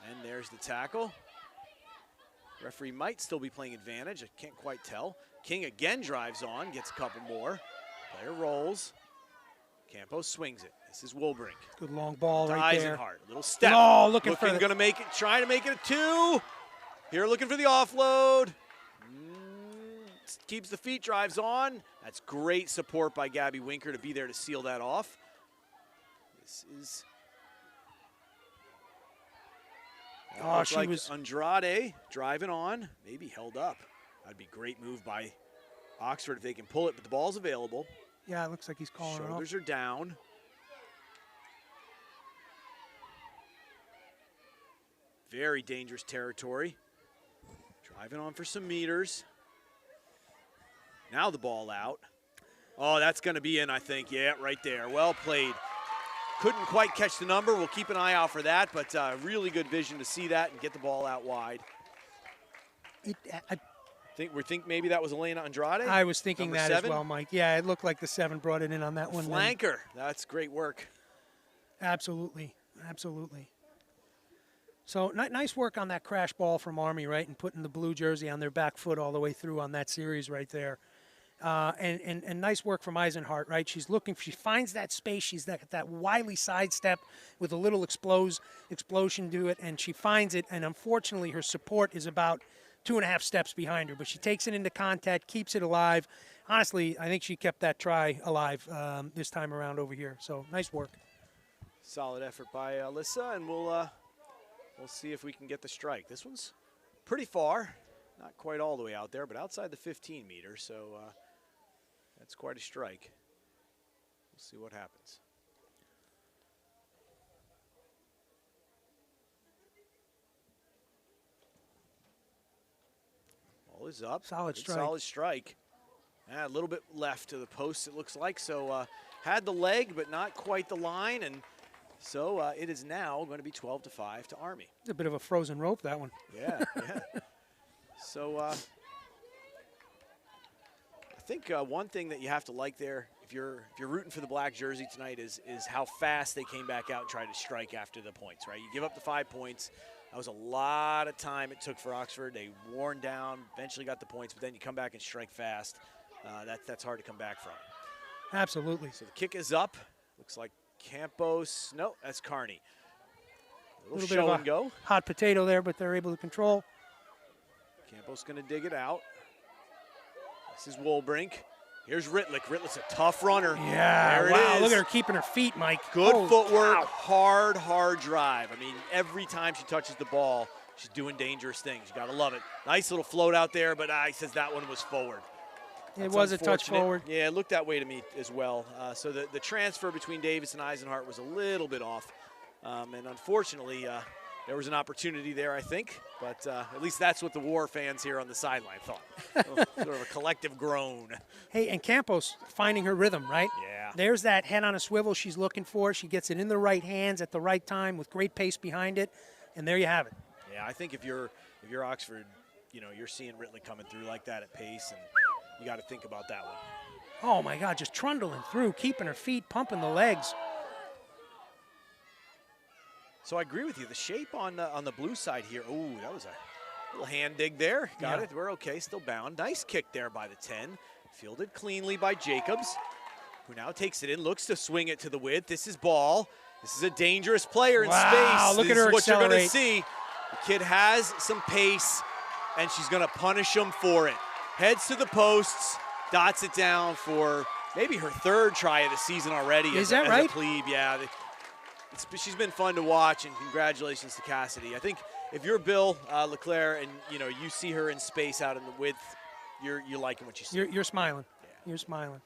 And there's the tackle. Referee might still be playing advantage. I can't quite tell. King again drives on, gets a couple more. Player rolls. Campos swings it. This is Wilbrink. Good long ball To right there. Eisenhart. Little step. Oh, looking for the- going to make it, trying to make it a 2. Here looking for the offload. Keeps the feet, drives on. That's great support by Gabby Winker to be there to seal that off. This is... Oh, she like was... Andrade driving on, maybe held up. That'd be a great move by Oxford if they can pull it, but the ball's available. Yeah, it looks like he's calling her off. Shoulders are down. Very dangerous territory. Driving on for some meters. Now the ball out. Oh, that's going to be in, I think. Yeah, right there. Well played. Couldn't quite catch the number. We'll keep an eye out for that, but really good vision to see that and get the ball out wide. We think maybe that was Elena Andrade? I was thinking Number that 7? as well, Mike. Yeah, it looked like the 7 brought it in on that one. Flanker. That's great work. Absolutely. Absolutely. So nice work on that crash ball from Army, right, and putting the blue jersey on their back foot all the way through on that series right there. And nice work from Eisenhart, right? She's looking, she finds that space. She's that wily sidestep with a little explosion to it, and she finds it. And unfortunately, her support is about 2.5 steps behind her, but she takes it into contact, keeps it alive. Honestly, I think she kept that try alive this time around over here. So nice work. Solid effort by Alyssa, and we'll see if we can get the strike. This one's pretty far, not quite all the way out there, but outside the 15 meters, so that's quite a strike. We'll see what happens. Ball is up. Solid Good strike. Solid strike. A little bit left to the post, it looks like. So had the leg, but not quite the line, and so it is now going to be 12-5 to Army. It's a bit of a frozen rope, that one. Yeah, yeah. So I think one thing that you have to like there, if you're rooting for the black jersey tonight, is how fast they came back out and tried to strike after the points, right? You give up the 5 points. That was a lot of time it took for Oxford. They worn down, eventually got the points, but then you come back and strike fast. That's hard to come back from. Absolutely. So the kick is up. Looks like Campos. No, that's Carney. A little show bit of and a go. hot potato there, but they're able to control. Campos going to dig it out. This is Wolbrink. Here's Ritlick. Ritlick's a tough runner. Yeah, there wow, it is. look at her keeping her feet, Mike. Good Holy footwork, cow. hard drive. I mean, every time she touches the ball, she's doing dangerous things. You got to love it. Nice little float out there, but he says that one was forward. It was a touch unfortunate. forward. Yeah, it looked that way to me as well. So the transfer between Davis and Eisenhart was a little bit off. And unfortunately, There was an opportunity there, I think, but at least that's what the War fans here on the sideline thought. Sort of a collective groan. Hey, and Campos finding her rhythm, right? Yeah. There's that head on a swivel she's looking for. She gets it in the right hands at the right time with great pace behind it, and there you have it. Yeah, I think if you're Oxford, you know, you're seeing Ritlick coming through like that at pace, and you got to think about that one. Oh, my God, just trundling through, keeping her feet, pumping the legs. So I agree with you. The shape on the blue side here, oh, that was a little hand dig there. Got it. We're okay, still bound. Nice kick there by the 10. Fielded cleanly by Jacobs, who now takes it in, looks to swing it to the width. This is ball. This is a dangerous player in space. Look at her This is what you're going to accelerate. see. The kid has some pace, and she's going to punish him for it. Heads to the posts, dots it down for maybe her third try of the season already. Is as that right? a plebe, yeah. She's been fun to watch, and congratulations to Cassidy. I think if you're Bill Leclerc and you see her in space out in the width, you're liking what you see. You're smiling. Yeah. You're smiling.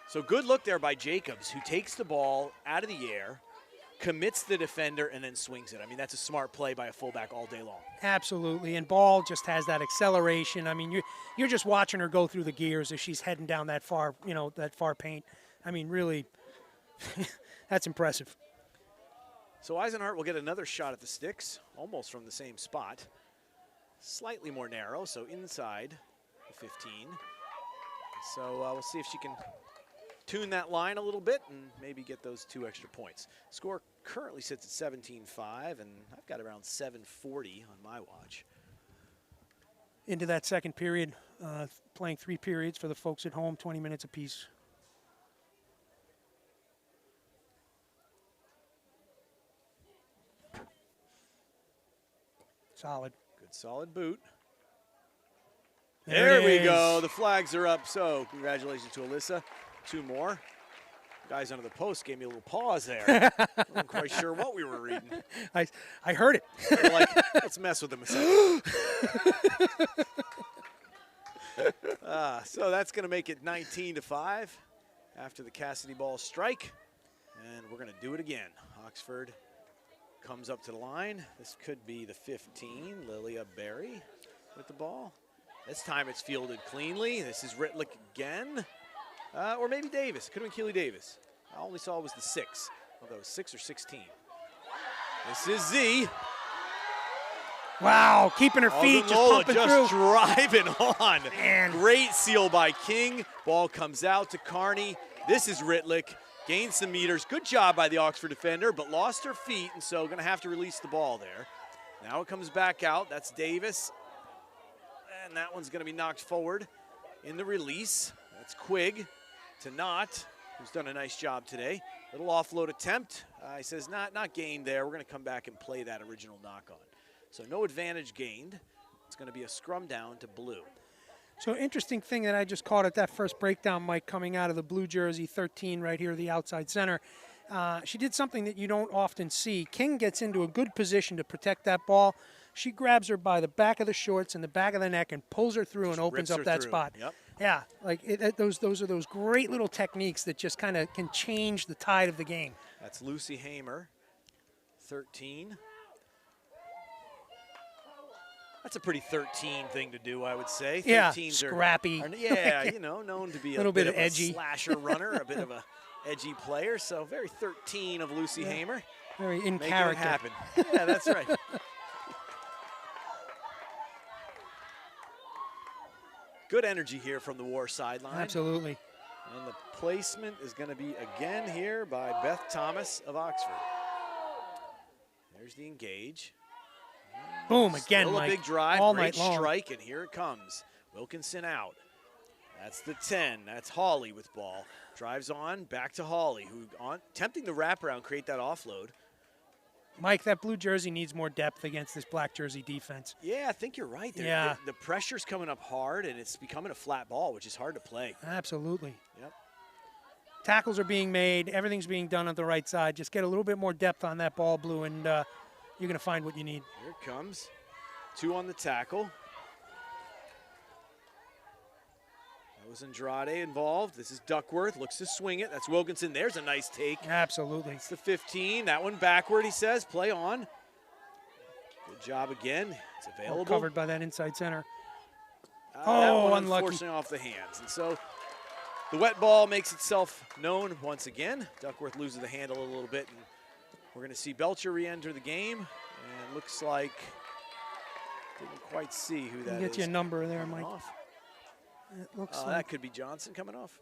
So good look there by Jacobs, who takes the ball out of the air, commits the defender, and then swings it. I mean, that's a smart play by a fullback all day long. Absolutely, and Ball just has that acceleration. I mean, you're just watching her go through the gears as she's heading down that far, that far paint. I mean, really, that's impressive. So Eisenhart will get another shot at the sticks, almost from the same spot. Slightly more narrow, so inside the 15. So we'll see if she can tune that line a little bit and maybe get those 2 extra points. Score currently sits at 17-5, and I've got around 7:40 on my watch. Into that second period, playing 3 periods for the folks at home, 20 minutes apiece. Solid. Good solid boot. There There we it go. is. The flags are up. So congratulations to Alyssa. 2 more. Guys under the post gave me a little pause there. Wasn't quite sure what we were reading. I heard it. They were like, let's mess with them a second. So that's going to make it 19-5 after the Cassidy ball strike. And we're going to do it again. Oxford comes up to the line. This could be the 15, Lilia Berry with the ball. This time it's fielded cleanly. This is Ritlick again. Or maybe Davis. Could have been Keely Davis. I only saw it was the 6. Although it was 6 or 16. This is Z. Wow, keeping her feet, just Ogumlola pumping just through. driving on. Man. Great seal by King. Ball comes out to Carney. This is Ritlick. Gains some meters. Good job by the Oxford defender, but lost her feet, and so going to have to release the ball there. Now it comes back out. That's Davis. And that one's going to be knocked forward in the release. That's Quigg to Knott, who's done a nice job today. Little offload attempt. He says not gained there. We're going to come back and play that original knock on. So no advantage gained. It's going to be a scrum down to blue. So interesting thing that I just caught at that first breakdown, Mike, coming out of the blue jersey, 13 right here, the outside center. She did something that you don't often see. King gets into a good position to protect that ball. She grabs her by the back of the shorts and the back of the neck and pulls her through and opens up that spot. Yep. Yeah, like those are those great little techniques that just kind of can change the tide of the game. That's Lucy Hamer, 13. That's a pretty 13 thing to do, I would say. Yeah, 13s scrappy. Yeah, known to be a Little bit bit of edgy. a slasher runner, a bit of a edgy player. So very 13 of Lucy Hamer. Very in Making character. it happen. Yeah, that's right. Good energy here from the War sideline. Absolutely. And the placement is going to be again here by Beth Thomas of Oxford. There's the engage. Boom, again, Still Mike. a big drive, all great night long. strike, and here it comes. Wilkinson out. That's the 10. That's Hawley with ball. Drives on, back to Hawley, who attempting the wraparound, create that offload. Mike, that blue jersey needs more depth against this black jersey defense. Yeah, I think you're right. Yeah. The pressure's coming up hard, and it's becoming a flat ball, which is hard to play. Absolutely. Yep. Tackles are being made. Everything's being done on the right side. Just get a little bit more depth on that ball, Blue, and you're going to find what you need. Here it comes. 2 on the tackle. That was Andrade involved. This is Duckworth. Looks to swing it. That's Wilkinson. There's a nice take. Absolutely. It's the 15. That one backward, he says. Play on. Good job again. It's available. Covered by that inside center. That Oh, one unlucky. unfortunately off the hands. And so the wet ball makes itself known once again. Duckworth loses the handle a little bit, and we're going to see Belcher re-enter the game. And looks like, didn't quite see who that is. Get you a number there, Mike. Off. It looks That like could be Johnson coming off.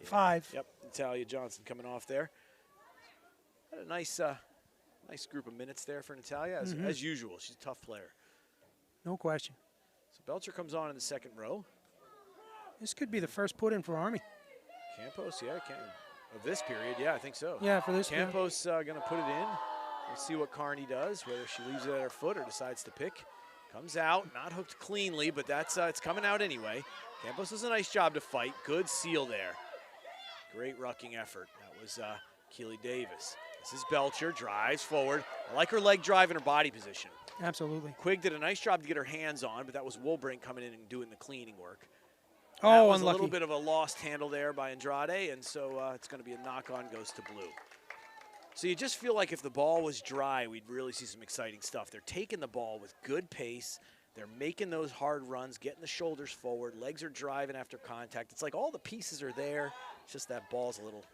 Yeah. 5. Yep, Natalia Johnson coming off there. Had a nice group of minutes there for Natalia, as usual. She's a tough player. No question. So Belcher comes on in the second row. This could be the first put in for Army. Campos, yeah, of this period, yeah, I think so. Yeah, for this. Campos going to put it in. We'll see what Carney does, whether she leaves it at her foot or decides to pick. Comes out, not hooked cleanly, but that's it's coming out anyway. Campos does a nice job to fight. Good seal there. Great rucking effort. That was Keely Davis. This is Belcher, drives forward. I like her leg drive and her body position. Absolutely. Quigg did a nice job to get her hands on, but that was Woolbrink coming in and doing the cleaning work. Oh, that was unlucky. a little bit of a lost handle there by Andrade, and so it's going to be a knock-on, goes to blue. So you just feel like if the ball was dry, we'd really see some exciting stuff. They're taking the ball with good pace. They're making those hard runs, getting the shoulders forward. Legs are driving after contact. It's like all the pieces are there. It's just that ball's a little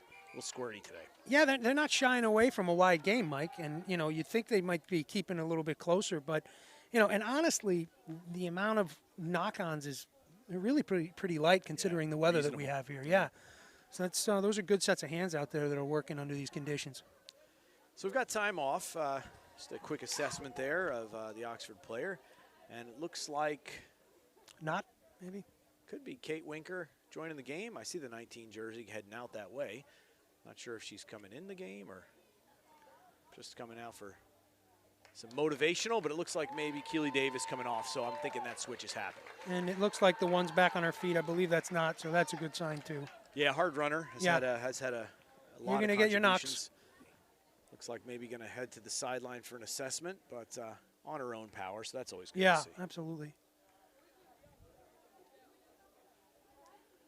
squirty today. Yeah, they're not shying away from a wide game, Mike. And, you know, you'd think they might be keeping a little bit closer. But, you know, and honestly, the amount of knock-ons is really pretty light considering the weather that we have here. Yeah. So that's those are good sets of hands out there that are working under these conditions. So we've got time off. Just a quick assessment there of the Oxford player. And it looks like Not, maybe? could be Kate Winker joining the game. I see the 19 jersey heading out that way. Not sure if she's coming in the game or just coming out for some motivational, but it looks like maybe Keely Davis coming off, so I'm thinking that switch is happening. And it looks like the one's back on her feet. I believe that's not, so that's a good sign too. Yeah, hard runner has had a lot You're going to get your knocks. Looks like maybe going to head to the sideline for an assessment, but on her own power, so that's always good Yeah, to see. absolutely.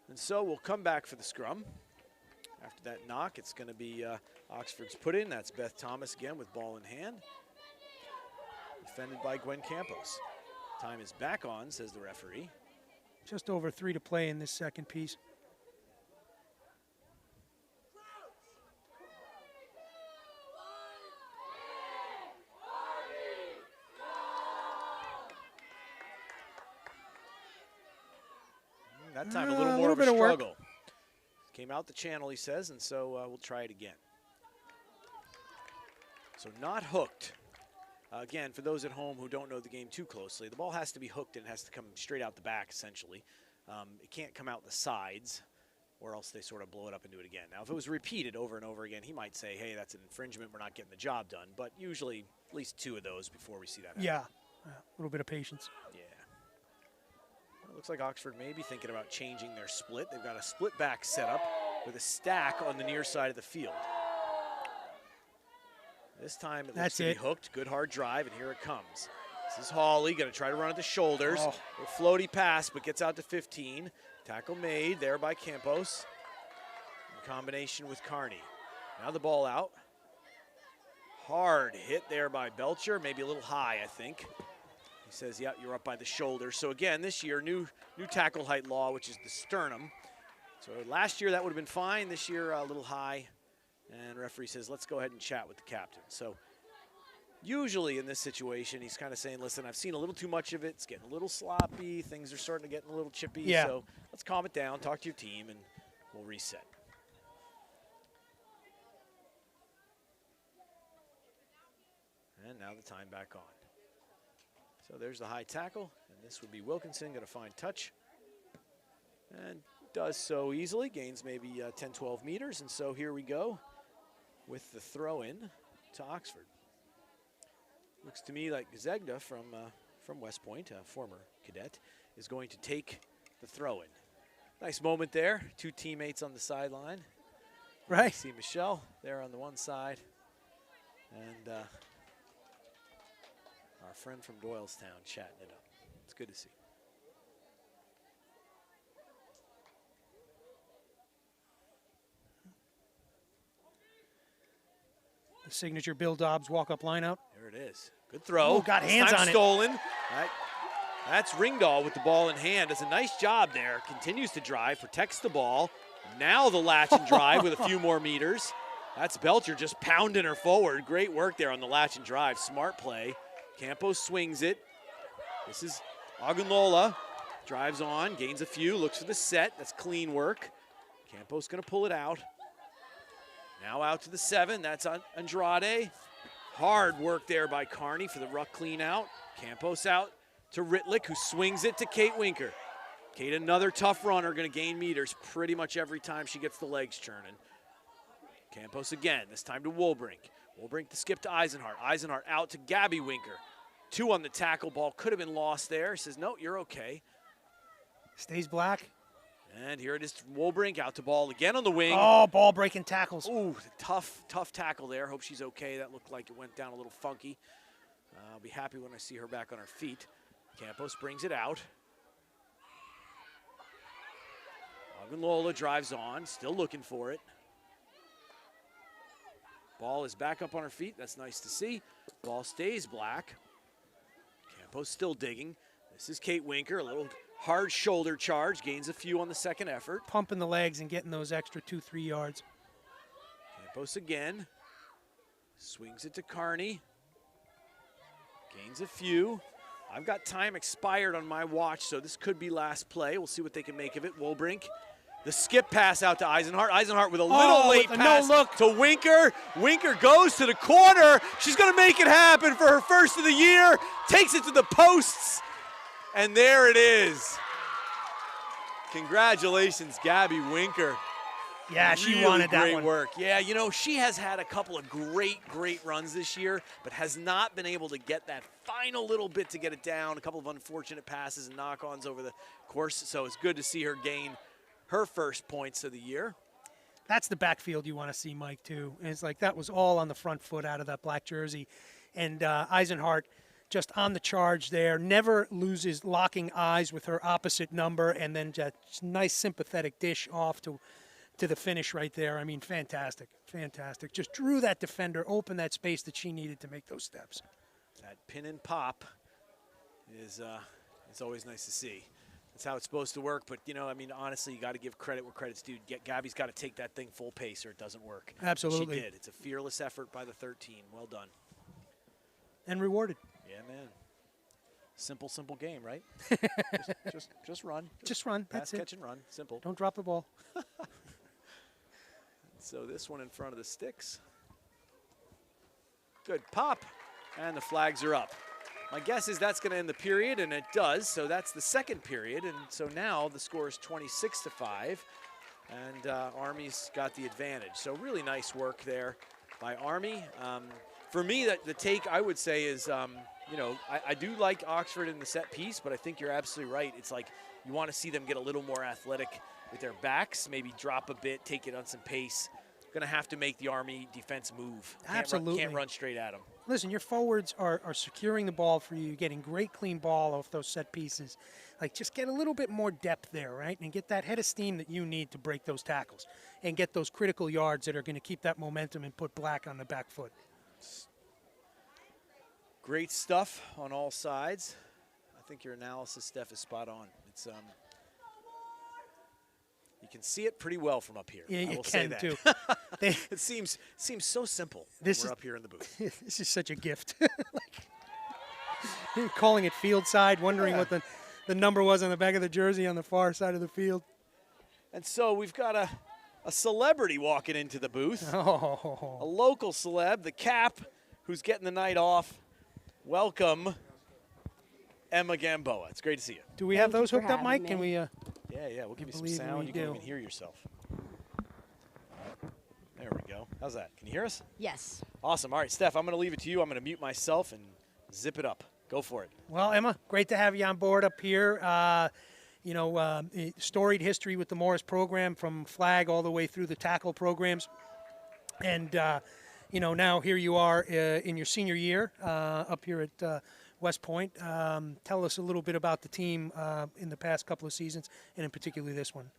And so we'll come back for the scrum. After that knock, it's going to be Oxford's put in. That's Beth Thomas again with ball in hand. Defended by Gwen Campos. Time is back on, says the referee. Just over 3 to play in this second piece. That time a little more of a struggle. Came out the channel, he says, and so we'll try it again. So not hooked. Again, for those at home who don't know the game too closely, the ball has to be hooked and it has to come straight out the back, essentially. It can't come out the sides, or else they sort of blow it up and do it again. Now, if it was repeated over and over again, he might say, hey, that's an infringement, we're not getting the job done. But usually at least 2 of those before we see that happen. Yeah, a little bit of patience. Yeah. Well, it looks like Oxford may be thinking about changing their split. They've got a split back setup with a stack on the near side of the field. This time it looks to be hooked. Good hard drive, and here it comes. This is Hawley, going to try to run at the shoulders. A floaty pass, but gets out to 15. Tackle made there by Campos in combination with Carney. Now the ball out. Hard hit there by Belcher, maybe a little high, I think. He says, yeah, you're up by the shoulder. So again, this year, new tackle height law, which is the sternum. So last year that would have been fine. This year, a little high. And referee says, let's go ahead and chat with the captain. So usually in this situation, he's kind of saying, listen, I've seen a little too much of it. It's getting a little sloppy. Things are starting to get a little chippy. Yeah. So let's calm it down, talk to your team, and we'll reset. And now the time back on. So there's the high tackle, and this would be Wilkinson, going to find touch. And does so easily, gains maybe 10, 12 meters, and so here we go with the throw-in to Oxford. Looks to me like Zegda from West Point, a former cadet, is going to take the throw-in. Nice moment there, 2 teammates on the sideline. Right. You see Michelle there on the one side, and our friend from Doylestown chatting it up. It's good to see. The signature Bill Dobbs walk-up lineout. There it is. Good throw. Oh, got hands on it. Stolen. That's Ringdahl with the ball in hand. Does a nice job there. Continues to drive, protects the ball. Now the latch and drive with a few more meters. That's Belcher just pounding her forward. Great work there on the latch and drive. Smart play. Campos swings it. This is Agunlola. Drives on, gains a few, looks for the set. That's clean work. Campos going to pull it out. Now out to the 7. That's Andrade. Hard work there by Carney for the ruck clean out. Campos out to Ritlick, who swings it to Kate Winker. Kate, another tough runner, going to gain meters pretty much every time she gets the legs churning. Campos again, this time to Woolbrink. Woolbrink to skip to Eisenhart. Eisenhart out to Gabby Winker. 2 on the tackle. Ball could have been lost there. Says, no, you're okay. Stays black. And here it is, Woolbrink out to ball again on the wing. Oh, ball breaking tackles. Ooh, tough tackle there. Hope she's okay. That looked like it went down a little funky. I'll be happy when I see her back on her feet. Campos brings it out. Agunlola drives on, still looking for it. Ball is back up on her feet. That's nice to see. Ball stays black. Campos still digging. This is Kate Winker, a little hard shoulder charge, gains a few on the second effort. Pumping the legs and getting those extra 2-3 yards. Campos again. Swings it to Carney. Gains a few. I've got time expired on my watch, so this could be last play. We'll see what they can make of it. Woolbrink. The skip pass out to Eisenhart. Eisenhart with a little late pass to Winker. Winker goes to the corner. She's going to make it happen for her first of the year. Takes it to the posts. And there it is. Congratulations, Gabby Winker. Yeah, she wanted that one. Great work. Yeah, you know, she has had a couple of great runs this year, but has not been able to get that final little bit to get it down. A couple of unfortunate passes and knock-ons over the course, so it's good to see her gain her first points of the year. That's the backfield you want to see, Mike, too. And it's like that was all on the front foot out of that black jersey. And Eisenhart just on the charge there, never loses locking eyes with her opposite number, and then just nice sympathetic dish off to the finish right there. I mean, fantastic, fantastic. Just drew that defender, opened that space that she needed to make those steps. That pin and pop is always nice to see. That's how it's supposed to work, but, you know, I mean, honestly, you got to give credit where credit's due. Gabby's got to take that thing full pace or it doesn't work. Absolutely. She did. It's a fearless effort by the 13. Well done. And rewarded. Yeah, man. Simple game, right? just run. Just run. Pass, That's catch, it. and run. Simple. Don't drop the ball. So this one in front of the sticks. Good pop, and the flags are up. My guess is that's going to end the period, and it does. So that's the second period, and so now the score is 26-5, and Army's got the advantage. So really nice work there by Army. For me, the take I would say is, you know, I do like Oxford in the set piece, but I think you're absolutely right. It's like you want to see them get a little more athletic with their backs, maybe drop a bit, take it on some pace. Going to have to make the Army defense move. Absolutely. Can't run straight at them. Listen, your forwards are securing the ball for you, getting great clean ball off those set pieces. Like, just get a little bit more depth there, right? And get that head of steam that you need to break those tackles and get those critical yards that are going to keep that momentum and put black on the back foot. Great stuff on all sides. I think your analysis, Steph, is spot on. It's you can see it pretty well from up here. Yeah, I you will say can that. too. It seems so simple This when we're is- up here in the booth. This is such a gift. Like, calling it field side, wondering what the number was on the back of the jersey on the far side of the field. And so we've got a celebrity walking into the booth. A Oh, local celeb, the Cap, who's getting the night off. Welcome, Emma Gamboa. It's great to see you. do we have Thank you those for hooked up, having Mike? Can me. we? Yeah, we'll give you some believe sound. we You can do. even hear yourself. There we go. How's that? Can you hear us? Yes. Awesome. All right, Steph, I'm going to leave it to you. I'm going to mute myself and zip it up. Go for it. Well, Emma, great to have you on board up here. You know, storied history with the Morris program from flag all the way through the tackle programs. And, you know, now here you are in your senior year up here at West Point. Tell us a little bit about the team in the past couple of seasons, and in particular this one.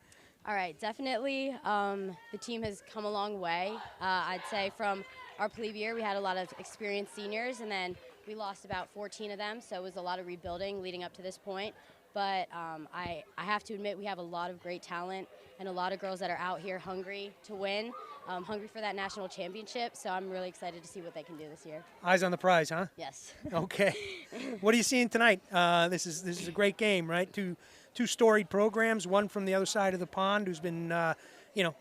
All right, definitely. The team has come a long way. I'd say from our plebe year, we had a lot of experienced seniors, and then we lost about 14 of them, so it was a lot of rebuilding leading up to this point. But I have to admit we have a lot of great talent and a lot of girls that are out here hungry to win, hungry for that national championship. So I'm really excited to see what they can do this year. Eyes on the prize, huh? Yes. Okay. What are you seeing tonight? This is a great game, right? Two storied programs, one from the other side of the pond who's been,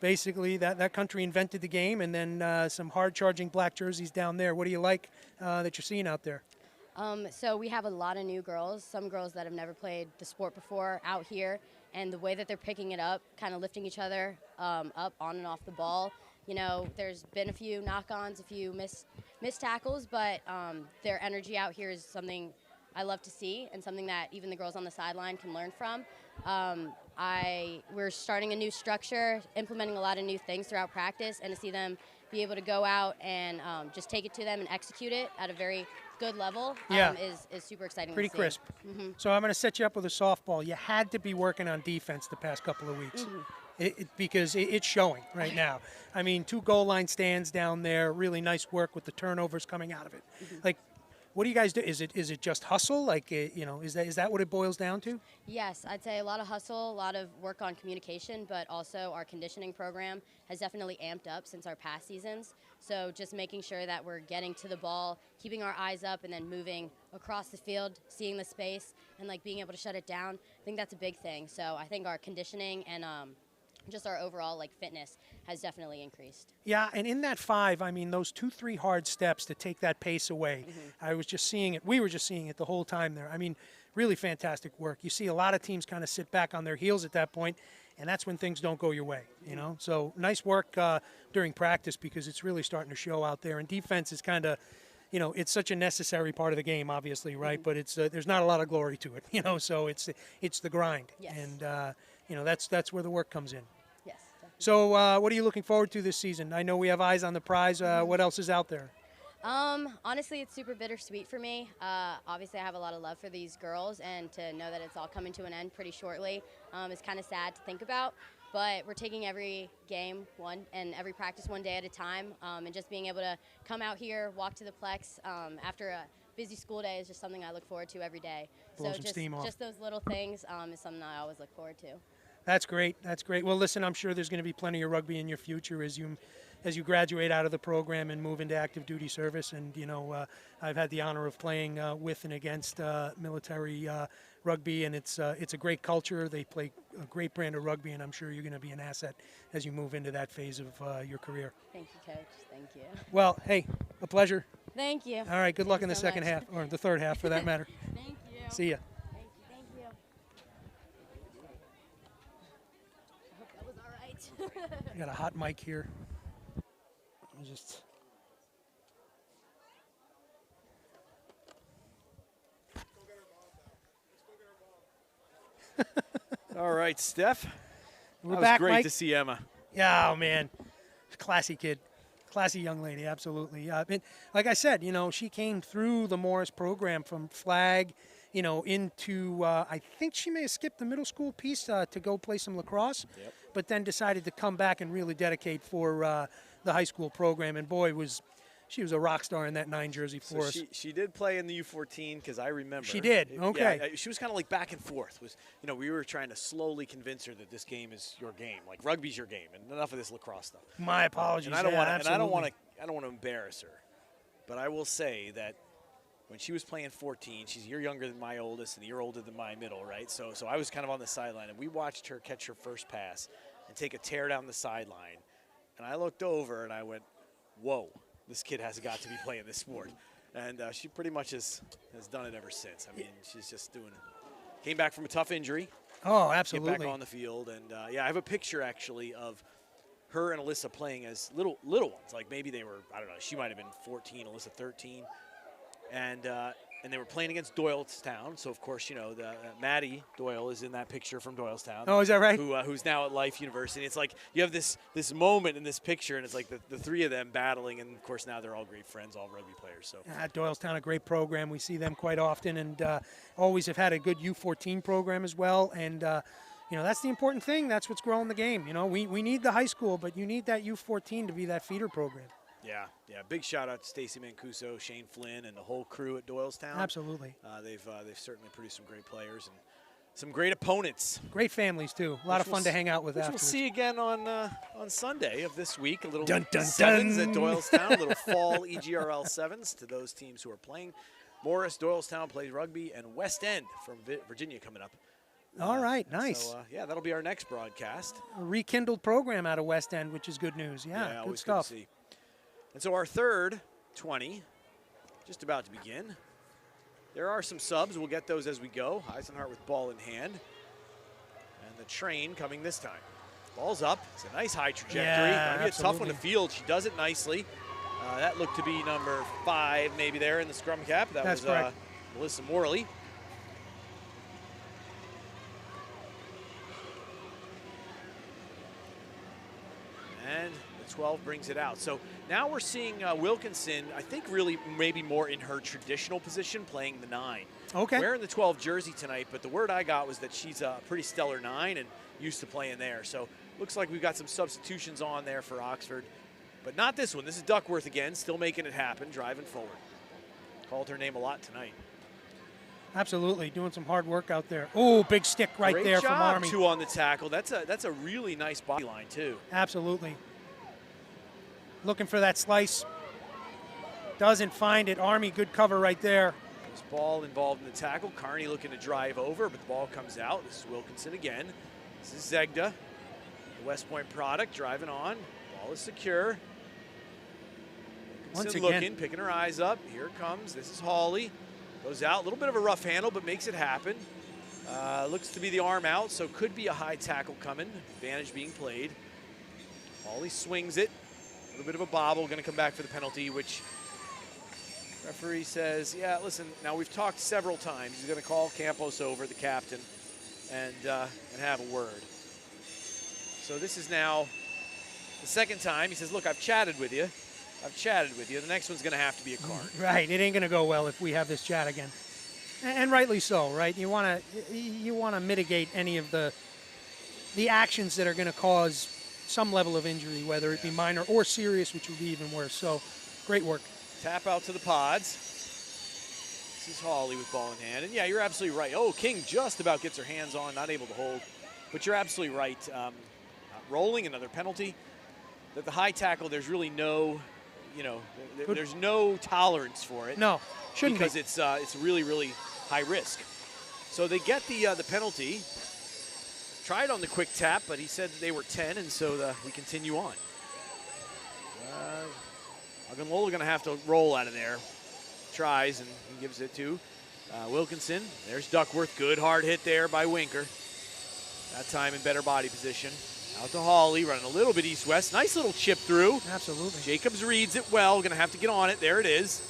basically that country invented the game, and then some hard-charging black jerseys down there. What do you like that you're seeing out there? So we have a lot of new girls, some girls that have never played the sport before out here, and the way that they're picking it up, kind of lifting each other up on and off the ball. There's been a few knock-ons, a few missed tackles, but their energy out here is something I love to see and something that even the girls on the sideline can learn from. We're starting a new structure, implementing a lot of new things throughout practice, and to see them be able to go out and just take it to them and execute it at a very good level is super exciting. Pretty to see. crisp. Mm-hmm. So I'm going to set you up with a softball. You had to be working on defense the past couple of weeks. Mm-hmm. Because it's showing right now. I mean, 2 goal line stands down there, really nice work with the turnovers coming out of it. Mm-hmm. Like, what do you guys do? Is it just hustle? Like, is that what it boils down to? Yes, I'd say a lot of hustle, a lot of work on communication, but also our conditioning program has definitely amped up since our past seasons. So just making sure that we're getting to the ball, keeping our eyes up, and then moving across the field, seeing the space, and being able to shut it down. I think that's a big thing. So I think our conditioning and just our overall fitness has definitely increased. Yeah, and in that 5, I mean, those 2-3 hard steps to take that pace away. Mm-hmm. I was just seeing it. We were just seeing it the whole time there. I mean, really fantastic work. You see a lot of teams kind of sit back on their heels at that point, and that's when things don't go your way, So nice work during practice, because it's really starting to show out there. And defense is kind of, it's such a necessary part of the game, obviously, right? Mm-hmm. But it's there's not a lot of glory to it, so it's the grind. Yes. And, that's where the work comes in. Yes, definitely. So what are you looking forward to this season? I know we have eyes on the prize. What else is out there? Honestly, it's super bittersweet for me. Obviously, I have a lot of love for these girls, and to know that it's all coming to an end pretty shortly is kind of sad to think about. But we're taking every game and every practice one day at a time, and just being able to come out here, walk to the Plex after a busy school day is just something I look forward to every day. Blow so some steam off. Just those little things is something I always look forward to. That's great. That's great. Well, listen, I'm sure there's going to be plenty of rugby in your future as you graduate out of the program and move into active duty service. And I've had the honor of playing with and against military rugby, and it's a great culture. They play a great brand of rugby, and I'm sure you're going to be an asset as you move into that phase of your career. Thank you, Coach. Thank you. Well, hey, a pleasure. Thank you. All right. Good luck in the second half, or the third half, for that matter. Thank you. See ya. Thank you. I hope that was all right. I got a hot mic here. I'll just. All right, Steph. We're that was back, great Mike. to see Emma. Yeah, oh man, classy kid, classy young lady, absolutely. Like I said, she came through the Morris program from flag, into I think she may have skipped the middle school piece to go play some lacrosse, but then decided to come back and really dedicate for the high school program. And boy, she was a rock star in that 9 jersey for us. She did play in the U14, because I remember. She did. Okay. Yeah, she was kind of like back and forth. We were trying to slowly convince her that this game is your game, like rugby's your game, and enough of this lacrosse stuff. My apologies. And I don't want to embarrass her, but I will say that when she was playing 14, she's a year younger than my oldest and a year older than my middle, right? So I was kind of on the sideline, and we watched her catch her first pass and take a tear down the sideline, and I looked over and I went, "Whoa. This kid has got to be playing this sport." And she pretty much has done it ever since. I mean, she's just came back from a tough injury. Oh, absolutely. Get back on the field. And, I have a picture, actually, of her and Alyssa playing as little ones. Like maybe they were, I don't know, she might have been 14, Alyssa 13. And they were playing against Doylestown. So, of course, the Maddie Doyle is in that picture from Doylestown. Oh, is that right? Who's now at Life University. It's like you have this moment in this picture, and it's like the 3 of them battling. And, of course, now they're all great friends, all rugby players. So Doylestown, a great program. We see them quite often, and always have had a good U14 program as well. And, that's the important thing. That's what's growing the game. We need the high school, but you need that U14 to be that feeder program. Yeah, big shout out to Stacy Mancuso, Shane Flynn, and the whole crew at Doylestown. Absolutely. They've certainly produced some great players and some great opponents. Great families, too. A lot of fun to hang out with which afterwards. We'll see again on Sunday of this week. A little Dun, dun, sevens dun. at Doylestown, a little fall EGRL sevens to those teams who are playing. Morris, Doylestown plays rugby, and West End from Virginia coming up. All right, nice. So, that'll be our next broadcast. A rekindled program out of West End, which is good news. Yeah, good stuff. Good to see. And so our third 20, just about to begin. There are some subs. We'll get those as we go. Eisenhart with ball in hand. And the train coming this time. Ball's up. It's a nice high trajectory. Yeah, Might be a tough one to field. She does it nicely. That looked to be number 5 maybe there in the scrum cap. That's was correct. Melissa Morley. And the 12 brings it out. So now we're seeing Wilkinson, I think really maybe more in her traditional position, playing the 9. Okay. Wearing the 12 jersey tonight, but the word I got was that she's a pretty stellar 9 and used to playing there. So looks like we've got some substitutions on there for Oxford. But not this one. This is Duckworth again, still making it happen, driving forward. Called her name a lot tonight. Absolutely, doing some hard work out there. Oh, big stick right Great there job, from Army. 2 on the tackle. That's a really nice body line too. Absolutely. Looking for that slice. Doesn't find it. Army, good cover right there. This ball involved in the tackle. Carney looking to drive over, but the ball comes out. This is Wilkinson again. This is Zegda, the West Point product, driving on. Ball is secure. Once Wilkinson again. looking, picking her eyes up. Here it comes. This is Hawley. Goes out. A little bit of a rough handle, but makes it happen. Looks to be the arm out, so could be a high tackle coming. Advantage being played. Hawley swings it. A little bit of a bobble. Going to come back for the penalty, which referee says, yeah, listen, now we've talked several times. He's going to call Campos over, the captain, and have a word. So this is now the second time. He says, look, I've chatted with you. The next one's going to have to be a card. Right, it ain't going to go well if we have this chat again. And rightly so, right? You want to mitigate any of the actions that are going to cause some level of injury, whether it be minor or serious, which would be even worse. So, great work. Tap out to the pods. This is Hawley with ball in hand. And yeah, you're absolutely right. Oh, King just about gets her hands on, not able to hold. But you're absolutely right. Rolling, another penalty. That the high tackle, there's really no, there's no tolerance for it. No, shouldn't because be. it's really, really high risk. So they get the penalty. Tried on the quick tap, but he said that they were 10, and so we continue on. Lola going to have to roll out of there. Tries, and he gives it to Wilkinson. There's Duckworth. Good hard hit there by Winker. That time in better body position. Out to Hawley, running a little bit east-west. Nice little chip through. Absolutely. Jacobs reads it well. Going to have to get on it. There it is.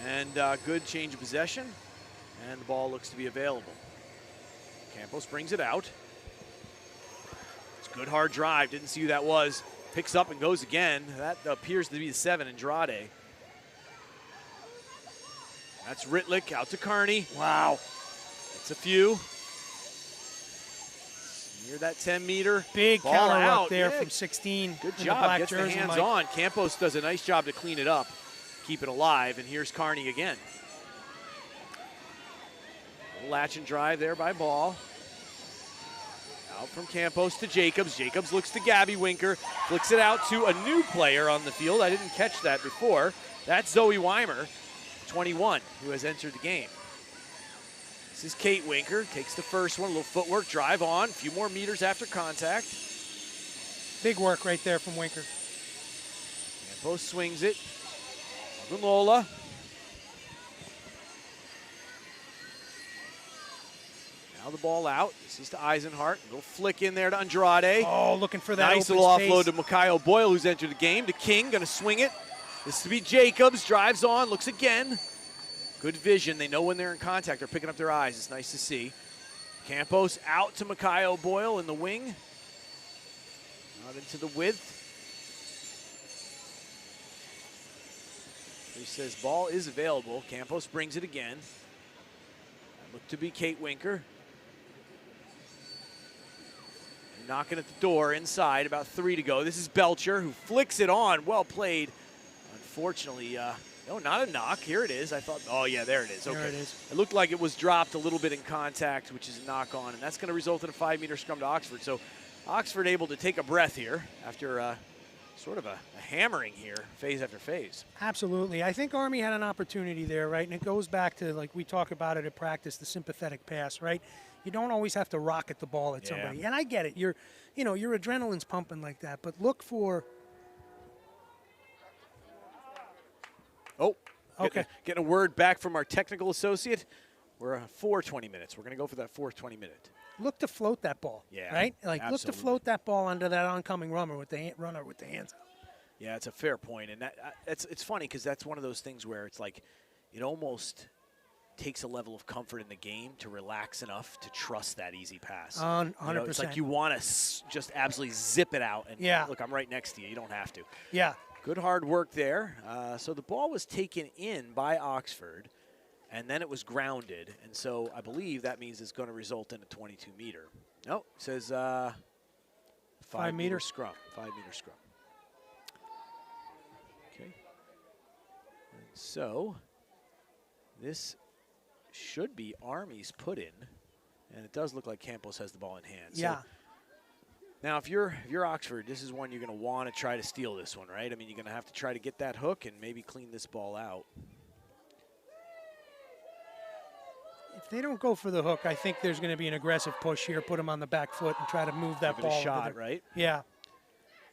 And good change of possession. And the ball looks to be available. Campos brings it out. It's a good hard drive. Didn't see who that was. Picks up and goes again. That appears to be the 7, Andrade. That's Ritlick out to Carney. Wow. That's a few. Near that 10-meter. Big ball counter out up there yeah. from 16. Good in job. The black Gets the jersey, hands Mike. on. Campos does a nice job to clean it up, keep it alive. And here's Carney again. Latch and drive there by Ball. Out from Campos to Jacobs. Jacobs looks to Gabby Winker. Flicks it out to a new player on the field. I didn't catch that before. That's Zoe Weimer, 21, who has entered the game. This is Kate Winker. Takes the first one. A little footwork. Drive on. A few more meters after contact. Big work right there from Winker. Campos swings it. Lola. Now the ball out. This is to Eisenhart. A little flick in there to Andrade. Oh, looking for that nice open little space. offload to Makai O'Boyle, who's entered the game. To King, going to swing it. This is to be Jacobs. Drives on, looks again. Good vision. They know when they're in contact. They're picking up their eyes. It's nice to see. Campos out to Makai O'Boyle in the wing. Out into the width. He says ball is available. Campos brings it again. That looked to be Kate Winker. knocking at the door inside, about 3 to go. This is Belcher, who flicks it on. Well played. Unfortunately, no, not a knock. Here it is. I thought, oh, yeah, there it is. Okay. There it is. It looked like it was dropped a little bit in contact, which is a knock on, and that's going to result in a 5-meter scrum to Oxford. So Oxford able to take a breath here after sort of a hammering here, phase after phase. Absolutely. I think Army had an opportunity there, right? And it goes back to, like we talk about it at practice, the sympathetic pass, right? You don't always have to rocket the ball at somebody. And I get it. Your adrenaline's pumping like that, but look for. Oh, okay. Getting a word back from our technical associate. We're 4:20 minutes. We're going to go for that 4:20 minute. Look to float that ball. Yeah, right. Like absolutely. look to float that ball under that oncoming runner with the hands out. Yeah, it's a fair point, and it's funny because that's one of those things where it's like it almost takes a level of comfort in the game to relax enough to trust that easy pass. 100%. It's like you want to just absolutely zip it out. And look, I'm right next to you. You don't have to. Yeah. Good hard work there. So the ball was taken in by Oxford, and then it was grounded. And so I believe that means it's going to result in a 22-meter. No, it says 5-meter scrum. 5-meter scrum. Okay. And so this should be Army's put in, and it does look like Campos has the ball in hand. Yeah. So now, if you're Oxford, this is one you're going to want to try to steal this one, right? I mean, you're going to have to try to get that hook and maybe clean this ball out. If they don't go for the hook, I think there's going to be an aggressive push here, put them on the back foot and try to move that Give it ball. a shot, right? Yeah.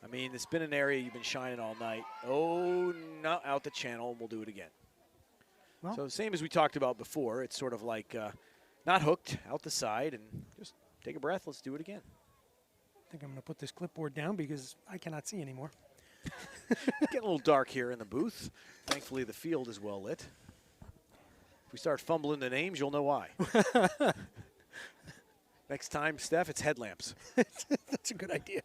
I mean, it's been an area you've been shining all night. Oh, no, out the channel, and we'll do it again. Well, so same as we talked about before, it's sort of like not hooked, out the side, and just take a breath. Let's do it again. I think I'm going to put this clipboard down because I cannot see anymore. Getting a little dark here in the booth. Thankfully, the field is well lit. If we start fumbling the names, you'll know why. Next time, Steph, it's headlamps. That's a good idea.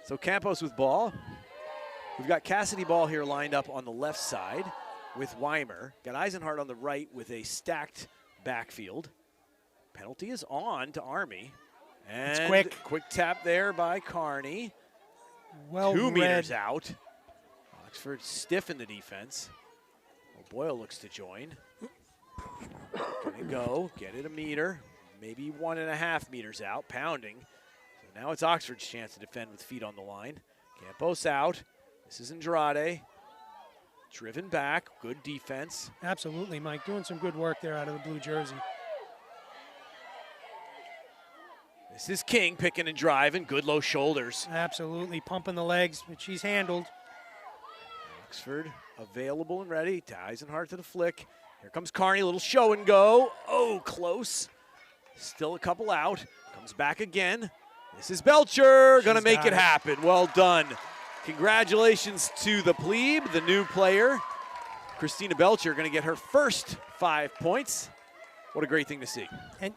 So Campos with ball. We've got Cassidy ball here lined up on the left side with Weimer. Got Eisenhart on the right with a stacked backfield. Penalty is on to Army. And it's quick. Quick tap there by Carney. Well 2 read. meters out. Oxford stiff in the defense. Well, Boyle looks to join. Gonna go, get it a meter, maybe 1.5 meters out, pounding. So now it's Oxford's chance to defend with feet on the line. Campos out. This is Andrade. Driven back, good defense. Absolutely, Mike. Doing some good work there out of the blue jersey. This is King picking and driving, good low shoulders. Absolutely, pumping the legs, but she's handled. Oxford available and ready. To Eisenhart to the flick. Here comes Carney, little show and go. Oh, close. Still a couple out. Comes back again. This is Belcher, gonna make it happen. Well done. Congratulations to the plebe, the new player. Christina Belcher gonna get her first 5 points. What a great thing to see.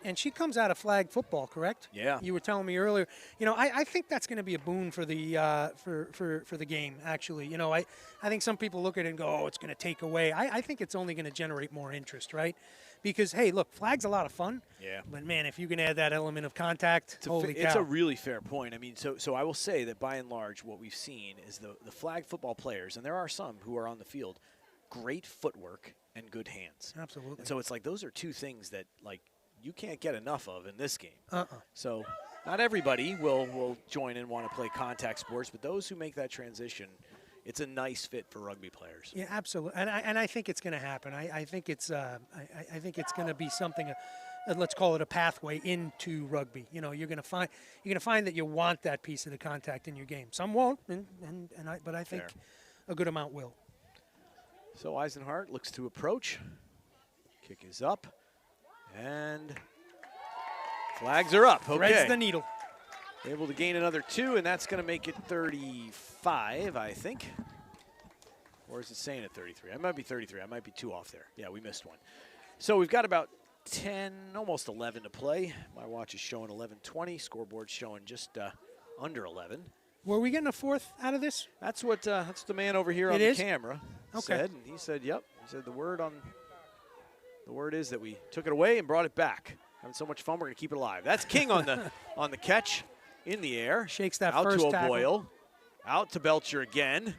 And she comes out of flag football, correct? Yeah. You were telling me earlier. You know, I think that's going to be a boon for the for the game. Actually, you know, I think some people look at it and go, oh, it's going to take away. I think it's only going to generate more interest, right? Because hey, look, flag's a lot of fun. Yeah. But man, if you can add that element of contact, holy cow. It's a really fair point. I mean, so I will say that by and large, what we've seen is the flag football players, and there are some who are on the field, great footwork and good hands. Absolutely. And so it's like those are two things that like you can't get enough of in this game. Uh-uh. So not everybody will join and want to play contact sports, but those who make that transition, it's a nice fit for rugby players. Yeah, absolutely. And I think it's going to happen. I think it's I think it's going to be something. Let's call it a pathway into rugby. You know, you're going to find that you want that piece of the contact in your game. Some won't, but I think a good amount will. So Eisenhart looks to approach. Kick is up. And flags are up. Okay. Threads the needle. Able to gain another 2, and that's going to make it 35, I think. Or is it saying at 33? I might be 33. I might be 2 off there. Yeah, we missed one. So we've got about 10, almost 11 to play. My watch is showing 11:20. Scoreboard's showing just under 11. Were we getting a fourth out of this? That's what that's the man over here on the camera said. And he said, yep. He said the word is that we took it away and brought it back. Having so much fun, we're going to keep it alive. That's King on the catch in the air. Shakes that out first to tackle. O'Boyle. Out to Belcher again.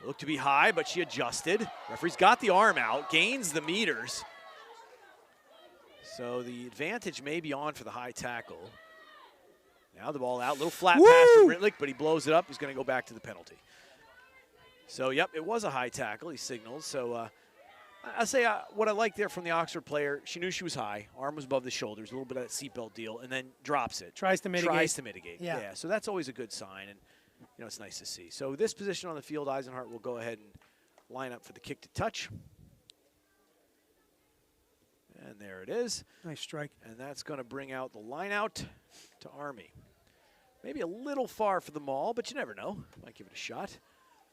Looked to be high, but she adjusted. Referee's got the arm out, gains the meters. So the advantage may be on for the high tackle. Now the ball out, little flat pass from Ritlick, but he blows it up. He's going to go back to the penalty. So, yep, it was a high tackle. He signaled. So I'll say what I like there from the Oxford player, she knew she was high. Arm was above the shoulders, a little bit of that seatbelt deal, and then drops it. Tries to mitigate. Yeah, so that's always a good sign, and, you know, it's nice to see. So this position on the field, Eisenhart will go ahead and line up for the kick to touch. And there it is. Nice strike. And that's going to bring out the line out to Army. Maybe a little far for the maul, but you never know. Might give it a shot.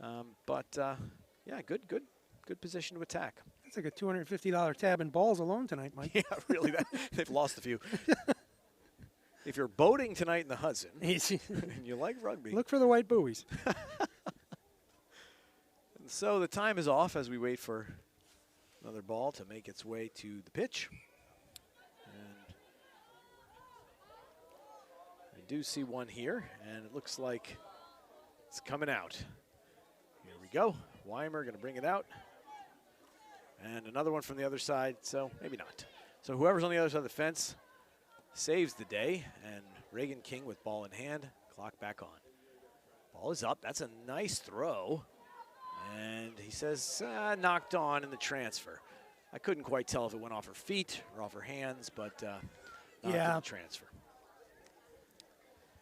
Yeah, good position to attack. That's like a $250 tab in balls alone tonight, Mike. Yeah, really. They've lost a few. If you're boating tonight in the Hudson and you like rugby, look for the white buoys. And so the time is off as we wait for another ball to make its way to the pitch. And I do see one here, and it looks like it's coming out. Here we go. Weimer going to bring it out. And another one from the other side, so maybe not. So whoever's on the other side of the fence saves the day, and Reagan King with ball in hand, clock back on. Ball is up. That's a nice throw. And he says, knocked on in the transfer. I couldn't quite tell if it went off her feet or off her hands, but not in the transfer.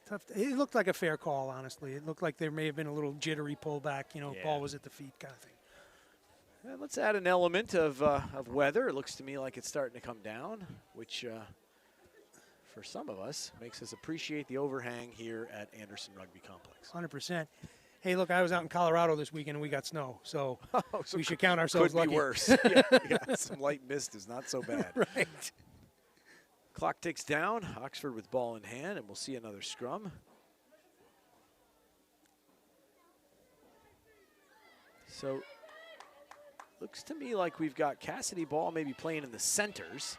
Tough. It looked like a fair call, honestly. It looked like there may have been a little jittery pullback, you know, ball was at the feet kind of thing. And let's add an element of weather. It looks to me like it's starting to come down, which for some of us makes us appreciate the overhang here at Anderson Rugby Complex. 100%. Hey, look, I was out in Colorado this weekend and we got snow, so, we should count ourselves could lucky. Could be worse. yeah, some light mist is not so bad. Right. Clock ticks down. Oxford with ball in hand, and we'll see another scrum. So, looks to me like we've got Cassidy Ball maybe playing in the centers.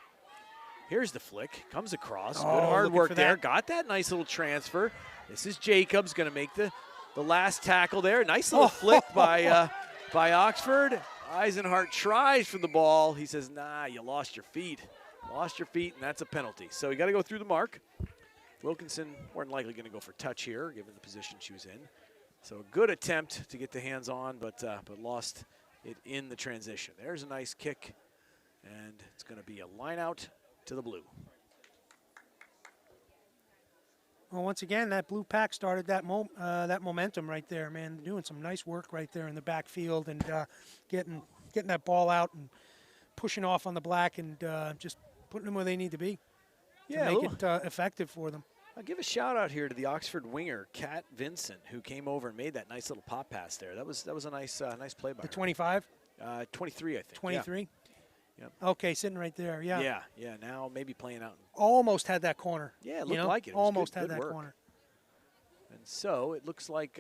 Here's the flick. Comes across. Good hard work there. Got that nice little transfer. This is Jacobs going to make the last tackle there. Nice little flick by Oxford. Eisenhart tries for the ball. He says, nah, you lost your feet. Lost your feet, and that's a penalty. So you got to go through the mark. Wilkinson more than likely going to go for touch here, given the position she was in. So a good attempt to get the hands on, but lost it in the transition. There's a nice kick, and it's going to be a line out to the blue. Well, once again, that blue pack started that momentum right there, man. Doing some nice work right there in the backfield and getting that ball out and pushing off on the black and just putting them where they need to be to make it effective for them. I'll give a shout out here to the Oxford winger, Kat Vincent, who came over and made that nice little pop pass there. That was a nice play by her. The 25? 23, I think. 23? Yeah. Yep. Okay, sitting right there, yeah. Yeah, now maybe playing out. Almost had that corner. Yeah, it looked like it. Almost had that corner. And so it looks like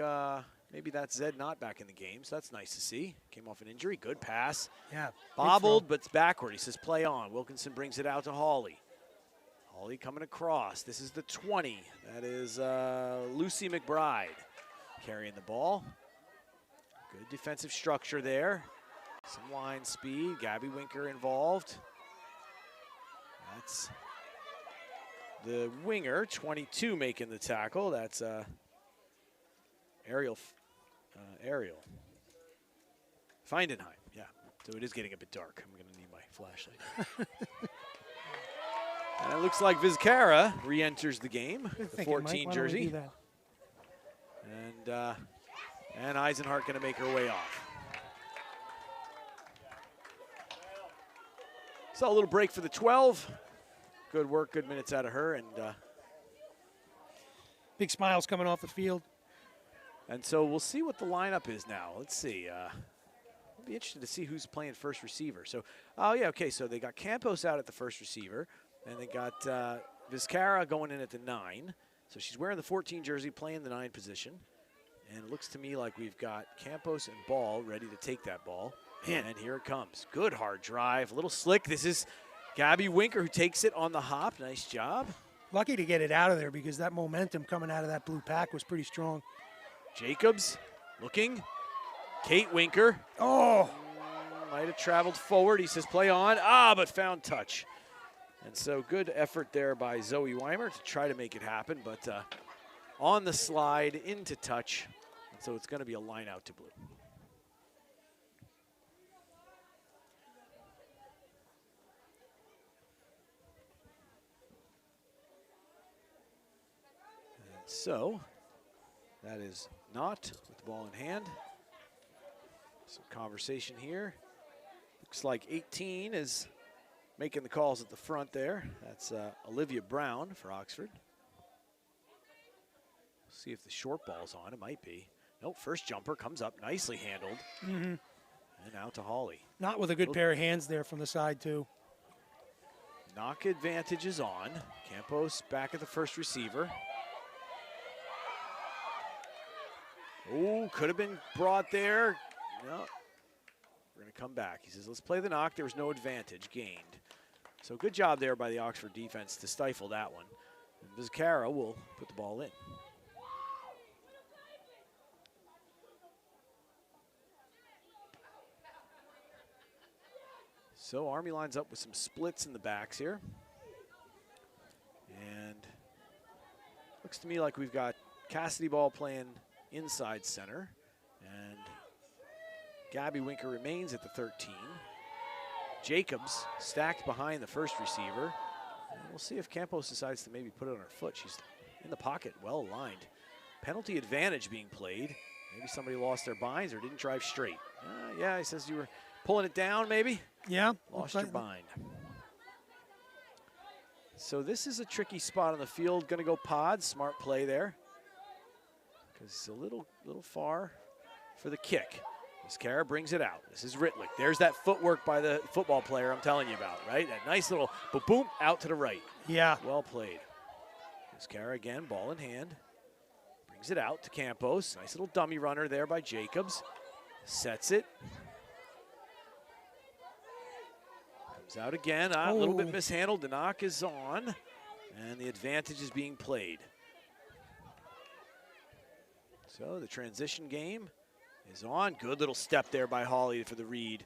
maybe that's Zed not back in the game, so that's nice to see. Came off an injury, good pass. Yeah. Bobbled, but it's backward. He says play on. Wilkinson brings it out to Hawley. Hawley coming across. This is the 20. That is Lucy McBride carrying the ball. Good defensive structure there. Some line speed. Gabby Winker involved. That's the winger, 22, making the tackle. That's Ariel Feindenheim. Yeah, so it is getting a bit dark. I'm going to need my flashlight. And it looks like Vizcarra re-enters the game, the 14 jersey. And Eisenhart going to make her way off. Saw a little break for the 12. Good work, good minutes out of her. And big smiles coming off the field. And so we'll see what the lineup is now. Let's see. I'll be interested to see who's playing first receiver. So, so they got Campos out at the first receiver. And they got Vizcarra going in at the 9. So she's wearing the 14 jersey, playing the 9 position. And it looks to me like we've got Campos and Ball ready to take that ball. And here it comes. Good hard drive, a little slick. This is Gabby Winker, who takes it on the hop. Nice job. Lucky to get it out of there because that momentum coming out of that blue pack was pretty strong. Jacobs looking. Kate Winker. Oh! Might have traveled forward. He says play on. But found touch. And so good effort there by Zoe Weimer to try to make it happen, but on the slide into touch. And so it's going to be a line out to blue. And so that is not with the ball in hand. Some conversation here. Looks like 18 is making the calls at the front there. That's Olivia Brown for Oxford. See if the short ball's on. It might be. Nope, first jumper comes up, nicely handled. And out to Holly. Not with a good pair of hands there from the side, too. Knock advantage is on. Campos back at the first receiver. Oh, could have been brought there. No, we're going to come back. He says, let's play the knock. There was no advantage gained. So good job there by the Oxford defense to stifle that one. And Vizcarra will put the ball in. So Army lines up with some splits in the backs here. And looks to me like we've got Cassidy Ball playing inside center. And Gabby Winker remains at the 13. Jacobs stacked behind the first receiver. And we'll see if Campos decides to maybe put it on her foot. She's in the pocket, well aligned. Penalty advantage being played. Maybe somebody lost their binds or didn't drive straight. Yeah, he says you were pulling it down maybe. Yeah. Lost your bind. So this is a tricky spot on the field. Going to go Pod. Smart play there. Because it's a little far for the kick. Vizcarra brings it out. This is Ritlick. There's that footwork by the football player I'm telling you about, right? That nice little boom out to the right. Yeah. Well played. Vizcarra again, ball in hand. Brings it out to Campos. Nice little dummy runner there by Jacobs. Sets it. Comes out again. A little bit mishandled. The knock is on. And the advantage is being played. So the transition game is on. Good little step there by Holly for the read.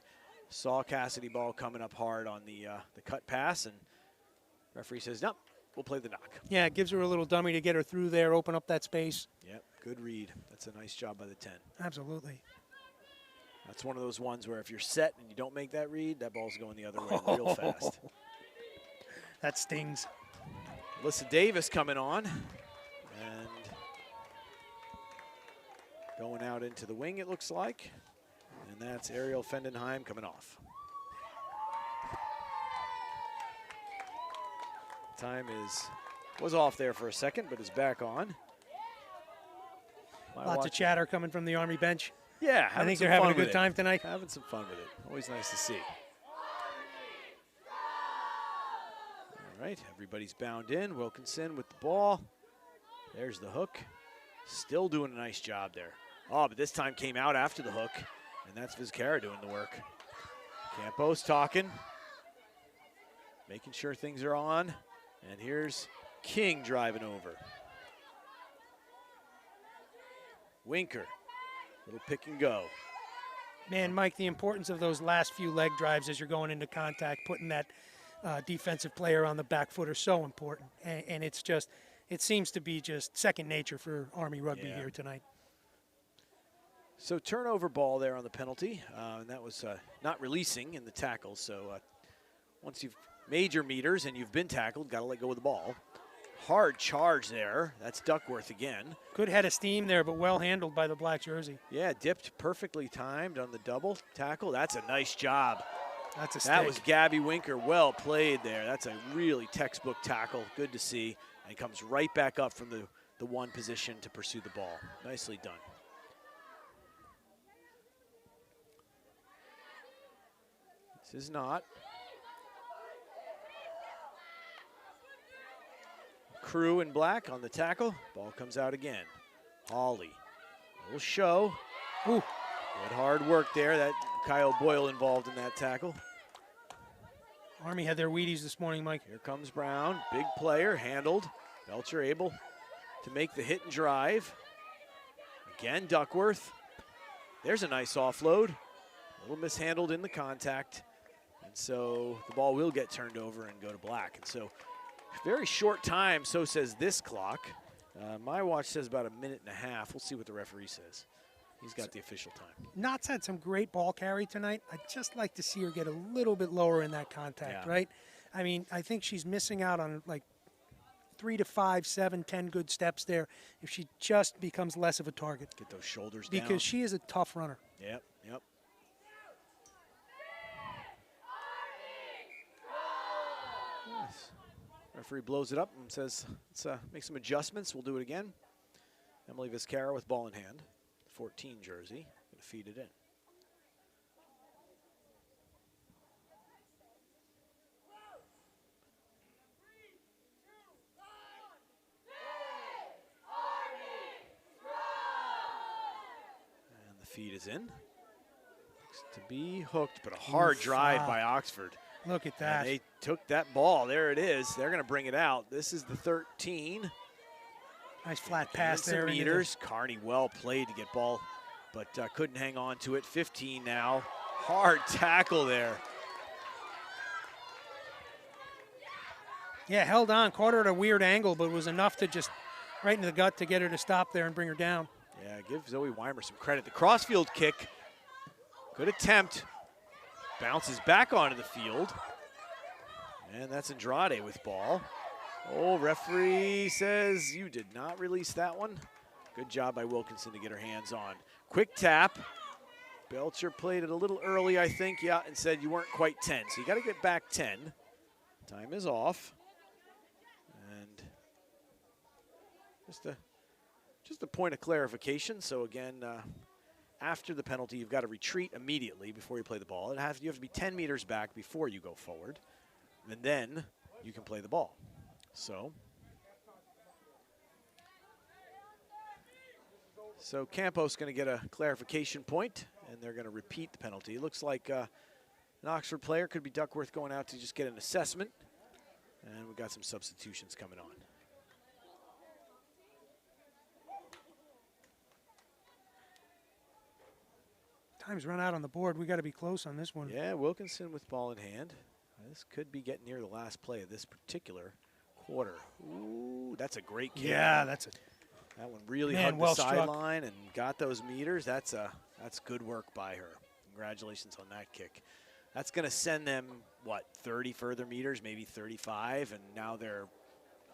Saw Cassidy Ball coming up hard on the cut pass, and referee says, nope, we'll play the knock. Yeah, it gives her a little dummy to get her through there, open up that space. Yep, good read. That's a nice job by the 10. Absolutely. That's one of those ones where if you're set and you don't make that read, that ball's going the other way real fast. That stings. Alyssa Davis coming on. And going out into the wing, it looks like. And that's Ariel Fendenheim coming off. Time was off there for a second, but is back on. Lots of chatter coming from the Army bench. Yeah, I think they're having a good time tonight. Having some fun with it. Always nice to see. All right, everybody's bound in. Wilkinson with the ball. There's the hook. Still doing a nice job there. Oh, but this time came out after the hook, and that's Vizcarra doing the work. Campos talking, making sure things are on, and here's King driving over. Winker, little pick and go. Man, Mike, the importance of those last few leg drives as you're going into contact, putting that defensive player on the back foot are so important, and it's just, it seems to be just second nature for Army Rugby here tonight. So turnover ball there on the penalty, and that was not releasing in the tackle. So once you've made your meters and you've been tackled, got to let go of the ball. Hard charge there. That's Duckworth again. Good head of steam there, but well handled by the black jersey. Yeah, dipped perfectly timed on the double tackle. That's a nice job. That's a stick. That was Gabby Winker. Well played there. That's a really textbook tackle. Good to see. And he comes right back up from the one position to pursue the ball. Nicely done. This is not. Crew in black on the tackle. Ball comes out again. Holly. Little show. Ooh. Good hard work there. That Kyle Boyle involved in that tackle. Army had their Wheaties this morning, Mike. Here comes Brown, big player, handled. Belcher able to make the hit and drive. Again, Duckworth. There's a nice offload. A little mishandled in the contact. And so the ball will get turned over and go to black. And so very short time, so says this clock. My watch says about 1.5 minutes. We'll see what the referee says. He's got the official time. Knott's had some great ball carry tonight. I'd just like to see her get a little bit lower in that contact, right? I mean, I think she's missing out on like 3 to 5, 7, 10 good steps there if she just becomes less of a target. Get those shoulders down. Because she is a tough runner. Yep. Yes. Referee blows it up and says, let's make some adjustments. We'll do it again. Emily Vizcarra with ball in hand. 14 jersey, gonna feed it in. And the feed is in. Looks to be hooked, but a hard drive by Oxford. Look at that. And they took that ball. There it is. They're gonna bring it out. This is the 13. Nice flat pass there. Meters. Carney well played to get ball, but couldn't hang on to it. 15 now. Hard tackle there. Yeah, held on. Caught her at a weird angle, but was enough to just right in the gut to get her to stop there and bring her down. Yeah, give Zoe Weimer some credit. The crossfield kick. Good attempt. Bounces back onto the field. And that's Andrade with ball. Oh, referee says you did not release that one. Good job by Wilkinson to get her hands on. Quick tap. Belcher played it a little early, I think, and said you weren't quite 10. So you got to get back 10. Time is off. And just a point of clarification. So again, after the penalty, you've got to retreat immediately before you play the ball. You have to be 10 meters back before you go forward. And then you can play the ball. So Campos going to get a clarification point, and they're going to repeat the penalty. It looks like an Oxford player, could be Duckworth, going out to just get an assessment. And we've got some substitutions coming on. Time's run out on the board. We got to be close on this one. Yeah, Wilkinson with ball in hand. This could be getting near the last play of this particular quarter. Ooh, that's a great kick. Yeah, that one really hugged the sideline and got those meters. That's good work by her. Congratulations on that kick. That's going to send them, 30 further meters, maybe 35, and now they're,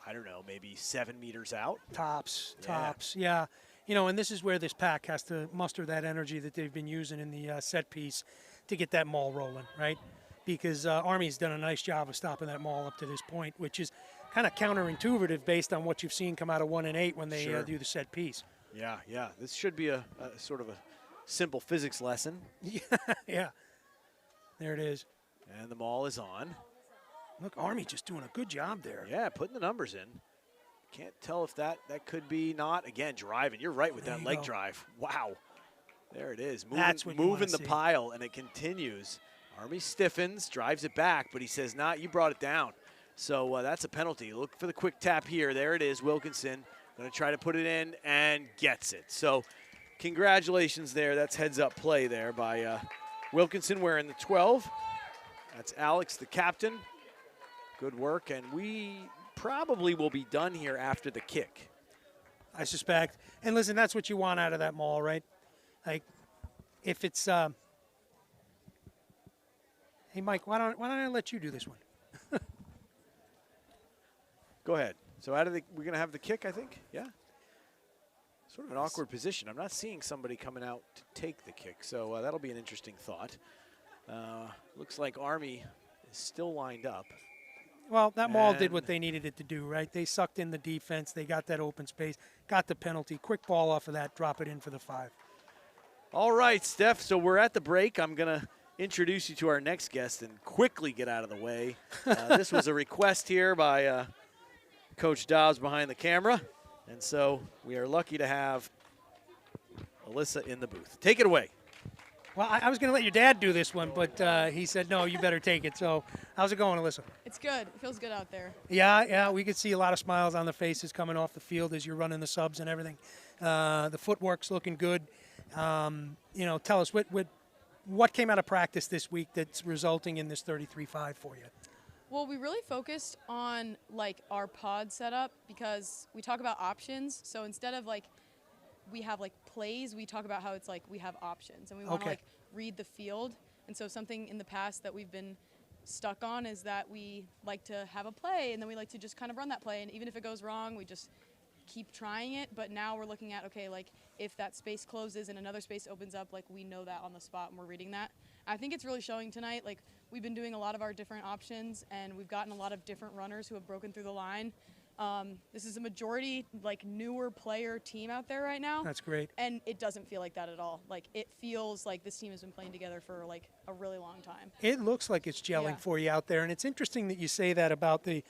I don't know, maybe 7 meters out. Tops, yeah. You know, and this is where this pack has to muster that energy that they've been using in the set piece to get that maul rolling, right? Because Army's done a nice job of stopping that maul up to this point, which is kind of counterintuitive based on what you've seen come out of 1 and 8 when they do the set piece. Yeah. This should be a sort of a simple physics lesson. Yeah. There it is. And the maul is on. Look, Army just doing a good job there. Yeah, putting the numbers in. Can't tell if that could be not. Again, driving. You're right with that leg drive. Wow. There it is. Moving the pile, and it continues. Army stiffens, drives it back, but he says, nah, you brought it down. So that's a penalty. Look for the quick tap here. There it is, Wilkinson. Going to try to put it in and gets it. So congratulations there. That's heads-up play there by Wilkinson wearing the 12. That's Alex, the captain. Good work, and we probably will be done here after the kick. I suspect. And listen, that's what you want out of that maul, right? Like, if it's hey, Mike, why don't I let you do this one? Go ahead. So we're going to have the kick, I think? Yeah? Sort of an awkward position. I'm not seeing somebody coming out to take the kick, so that'll be an interesting thought. Looks like Army is still lined up. Well, that maul did what they needed it to do, right? They sucked in the defense. They got that open space, got the penalty. Quick ball off of that, drop it in for the 5. All right, Steph, so we're at the break. I'm going to introduce you to our next guest and quickly get out of the way. This was a request here by Coach Dobbs behind the camera, and so we are lucky to have Alyssa in the booth. Take it away. Well, I was going to let your dad do this one, but he said, no, you better take it. So how's it going, Alyssa? It's good. It feels good out there. Yeah, we could see a lot of smiles on the faces coming off the field as you're running the subs and everything. The footwork's looking good. Tell us, what came out of practice this week that's resulting in this 33-5 for you? Well, we really focused on like our pod setup because we talk about options. So instead of like we have like plays, we talk about how it's like we have options and we want to like read the field. And so something in the past that we've been stuck on is that we like to have a play and then we like to just kind of run that play, and even if it goes wrong, we just keep trying it. But now we're looking at, okay, like if that space closes and another space opens up, like we know that on the spot and we're reading that. I think it's really showing tonight. Like we've been doing a lot of our different options and we've gotten a lot of different runners who have broken through the line. This is a majority like newer player team out there right now. That's great. And it doesn't feel like that at all. Like it feels like this team has been playing together for like a really long time. It looks like it's gelling for you out there, and it's interesting that you say that about the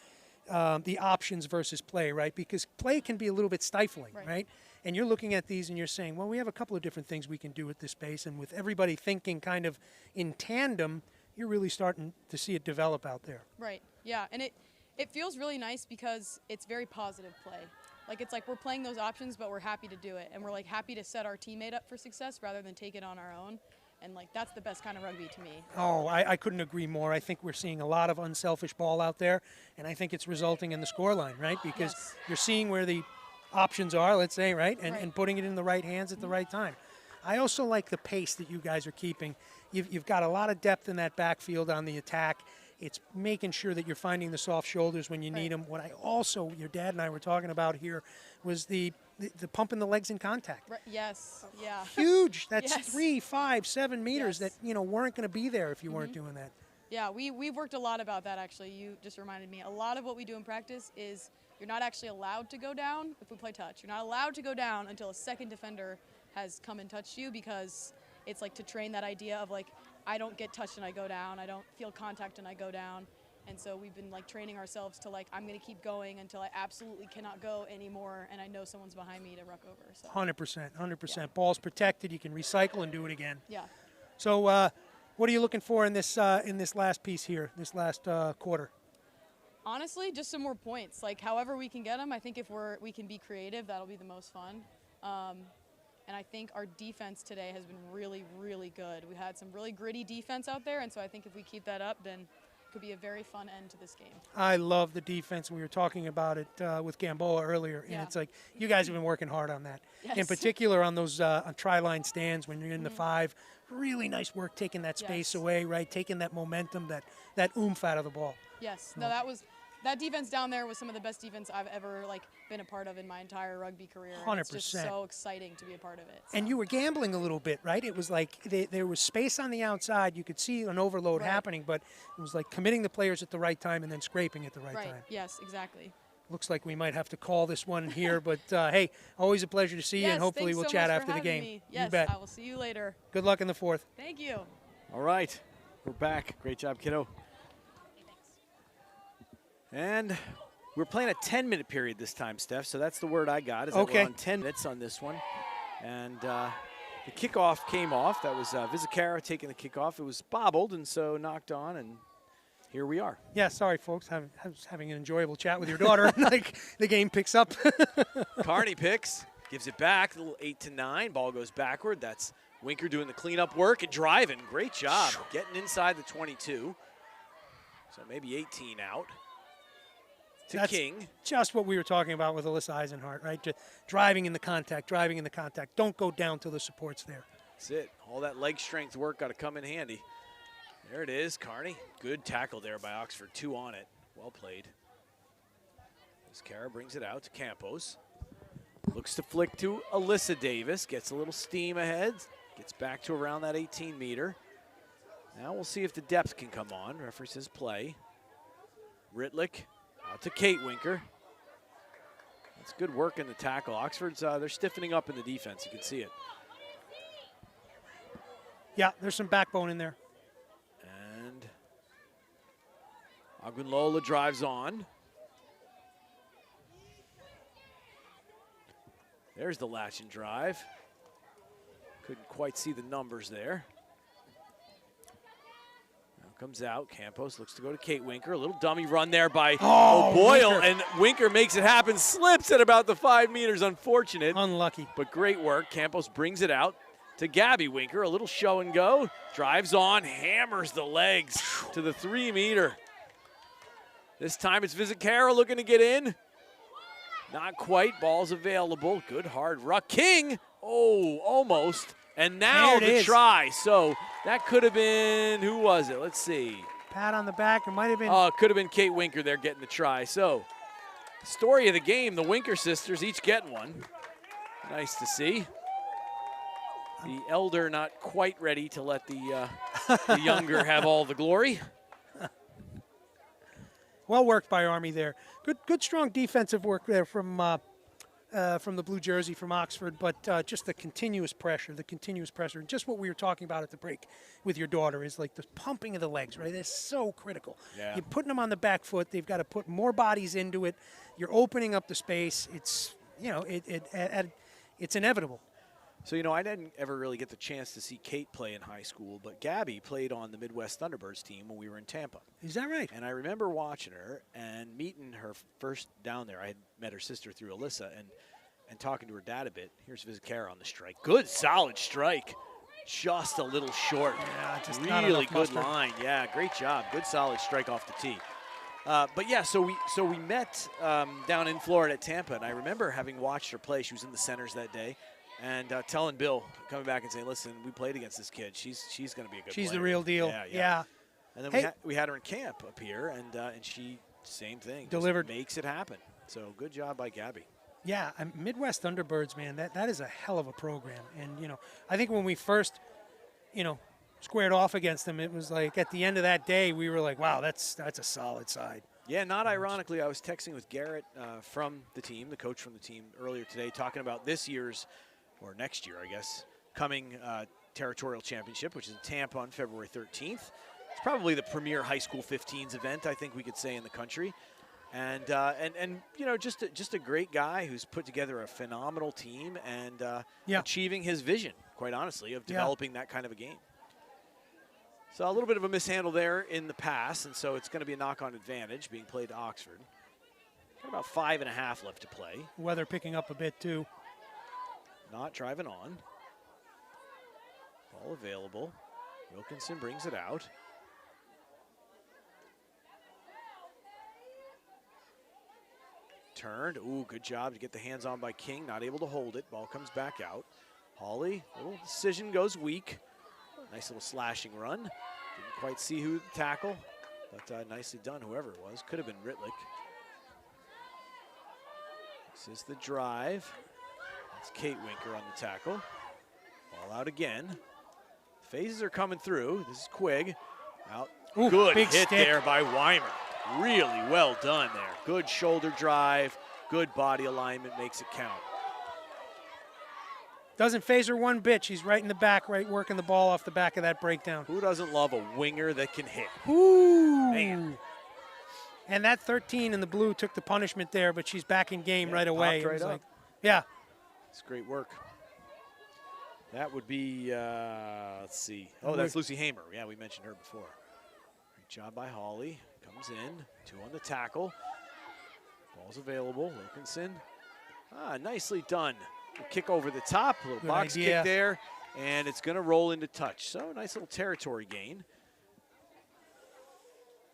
options versus play, right? Because play can be a little bit stifling, right? And you're looking at these and you're saying, well, we have a couple of different things we can do with this space, and with everybody thinking kind of in tandem, you're really starting to see it develop out there. Right, yeah, and it feels really nice because it's very positive play. Like it's like we're playing those options, but we're happy to do it, and we're like happy to set our teammate up for success rather than take it on our own. And like that's the best kind of rugby to me. Oh, I couldn't agree more. I think we're seeing a lot of unselfish ball out there, and I think it's resulting in the scoreline, right? Because you're seeing where the options are, let's say, right? And putting it in the right hands at the right time. I also like the pace that you guys are keeping. You've got a lot of depth in that backfield on the attack. It's making sure that you're finding the soft shoulders when you need them. What I also, your dad and I were talking about here, was the pump in the legs in contact. Yes, yeah. Huge. That's 3, 5, 7 meters that weren't going to be there if you weren't doing that. Yeah, we've worked a lot about that actually. You just reminded me. A lot of what we do in practice is you're not actually allowed to go down if we play touch. You're not allowed to go down until a second defender has come and touched you, because it's like to train that idea of like, I don't get touched and I go down. I don't feel contact and I go down. And so we've been like training ourselves to like, I'm going to keep going until I absolutely cannot go anymore and I know someone's behind me to ruck over. So 100%. Yeah. Ball's protected. You can recycle and do it again. Yeah. So what are you looking for in this last piece here, this last quarter? Honestly, just some more points. Like however we can get them. I think if we can be creative, that'll be the most fun. And I think our defense today has been really, really good. We had some really gritty defense out there, and so I think if we keep that up, then it could be a very fun end to this game. I love the defense. We were talking about it with Gamboa earlier, and it's like you guys have been working hard on that. Yes. In particular on those on tri-line stands when you're in the 5. Really nice work taking that space away, right? Taking that momentum, that oomph out of the ball. Yes. No, that defense down there was some of the best defense I've ever been a part of in my entire rugby career. 100%. It's just so exciting to be a part of it. So. And you were gambling a little bit, right? It was like there was space on the outside. You could see an overload happening, but it was like committing the players at the right time and then scraping at the right time. Yes, exactly. Looks like we might have to call this one here, but hey, always a pleasure to see you, and hopefully we'll chat after the game. Me. Yes, you bet. I will see you later. Good luck in the 4th. Thank you. All right, we're back. Great job, kiddo. And we're playing a 10-minute period this time, Steph, so that's the word I got, is that we're on 10 minutes on this one. And the kickoff came off. That was Vizcarra taking the kickoff. It was bobbled, and so knocked on, and here we are. Yeah, sorry, folks. I was having an enjoyable chat with your daughter. Like, the game picks up. Carney picks, gives it back, a little 8-9. Ball goes backward. That's Winker doing the cleanup work and driving. Great job getting inside the 22. So maybe 18 out. That's King. Just what we were talking about with Alyssa Eisenhart, right? Just driving in the contact. Don't go down till the support's there. That's it. All that leg strength work got to come in handy. There it is, Carney. Good tackle there by Oxford. 2 on it. Well played. Vizcarra brings it out to Campos. Looks to flick to Alyssa Davis. Gets a little steam ahead. Gets back to around that 18-meter. Now we'll see if the depth can come on. Referee says play. Ritlick. Out to Kate Winker. That's good work in the tackle. Oxford's, they're stiffening up in the defense. You can see it. Yeah, there's some backbone in there. And Agunlola drives on. There's the latch and drive. Couldn't quite see the numbers there. comes out. Campos looks to go to Kate Winker. A little dummy run there by Oh, Boyle, Winker. and Winker makes it happen. Slips at about the 5 meters. Unfortunate. Unlucky. But great work. Campos brings it out to Gabby Winker. A little show and go. Drives on, hammers the legs to the 3 meter. This time it's Vizcarra looking to get in. Not quite. Ball's available. Good hard ruck. King. Oh, almost. And now There it the is. try. So that could have been, who was it? Let's see. Pat on the back. It might have been. Oh, it could have been Kate Winker there getting the try. So, story of the game, the Winker sisters each getting one. Nice to see. The elder not quite ready to let the younger have all the glory. Well worked by Army there. Good, strong defensive work there from the blue jersey from Oxford, but just the continuous pressure, and just what we were talking about at the break with your daughter is like the pumping of the legs, right? It's so critical. Yeah. You're putting them on the back foot. They've got to put more bodies into it. You're opening up the space. It's, it's inevitable. So, I didn't ever really get the chance to see Kate play in high school, but Gabby played on the Midwest Thunderbirds team when we were in Tampa. Is that right? And I remember watching her and meeting her first down there. I had met her sister through Alyssa and talking to her dad a bit. Here's Vizcarra on the strike. Good, solid strike. Just a little short. Yeah, just not really enough good mustard. line. Yeah, great job. Good, solid strike off the tee. But yeah, so we met down in Florida at Tampa, and I remember having watched her play. She was in the centers that day. And telling Bill, coming back and saying, listen, we played against this kid. She's going to be a good player. She's the real deal. Yeah. And then Hey. we had her in camp up here, and she, same thing. Delivered. Just makes it happen. So good job by Gabby. Yeah, Midwest Thunderbirds, man, that is a hell of a program. And, I think when we first, squared off against them, it was like at the end of that day, we were like, wow, that's a solid side. Yeah, not ironically, I was texting with Garrett from the team, the coach from the team, earlier today, talking about this year's, or next year, I guess, coming territorial championship, which is in Tampa on February 13th. It's probably the premier high school 15s event, I think we could say, in the country. And just a great guy who's put together a phenomenal team and achieving his vision, quite honestly, of developing that kind of a game. So a little bit of a mishandle there in the pass, and so it's going to be a knock-on advantage being played to Oxford. Got about 5.5 left to play. Weather picking up a bit, too. Not driving on. Ball available. Wilkinson brings it out. Turned. Ooh, good job to get the hands on by King. Not able to hold it. Ball comes back out. Hawley, little decision goes weak. Nice little slashing run. Didn't quite see who the tackle, but nicely done, whoever it was. Could have been Ritlick. This is the drive. It's Kate Winker on the tackle. Ball out again. Phases are coming through. This is Quigg. Out. Ooh, good big hit stick. there by Weimer. Really well done there. Good shoulder drive. Good body alignment. Makes it count. Doesn't phase her one bit. She's right in the back, right, working the ball off the back of that breakdown. Who doesn't love a winger that can hit? Ooh. Man. And that 13 in the blue took the punishment there, but she's back in game right away. popped right It was up. like, yeah. It's great work. That would be, let's see. Oh, that's Lucy Hamer. Yeah, we mentioned her before. Great job by Hawley. Comes in. 2 on the tackle. Ball's available. Wilkinson. Nicely done. A kick over the top. A little Good box idea. kick there. And it's going to roll into touch. So, nice little territory gain.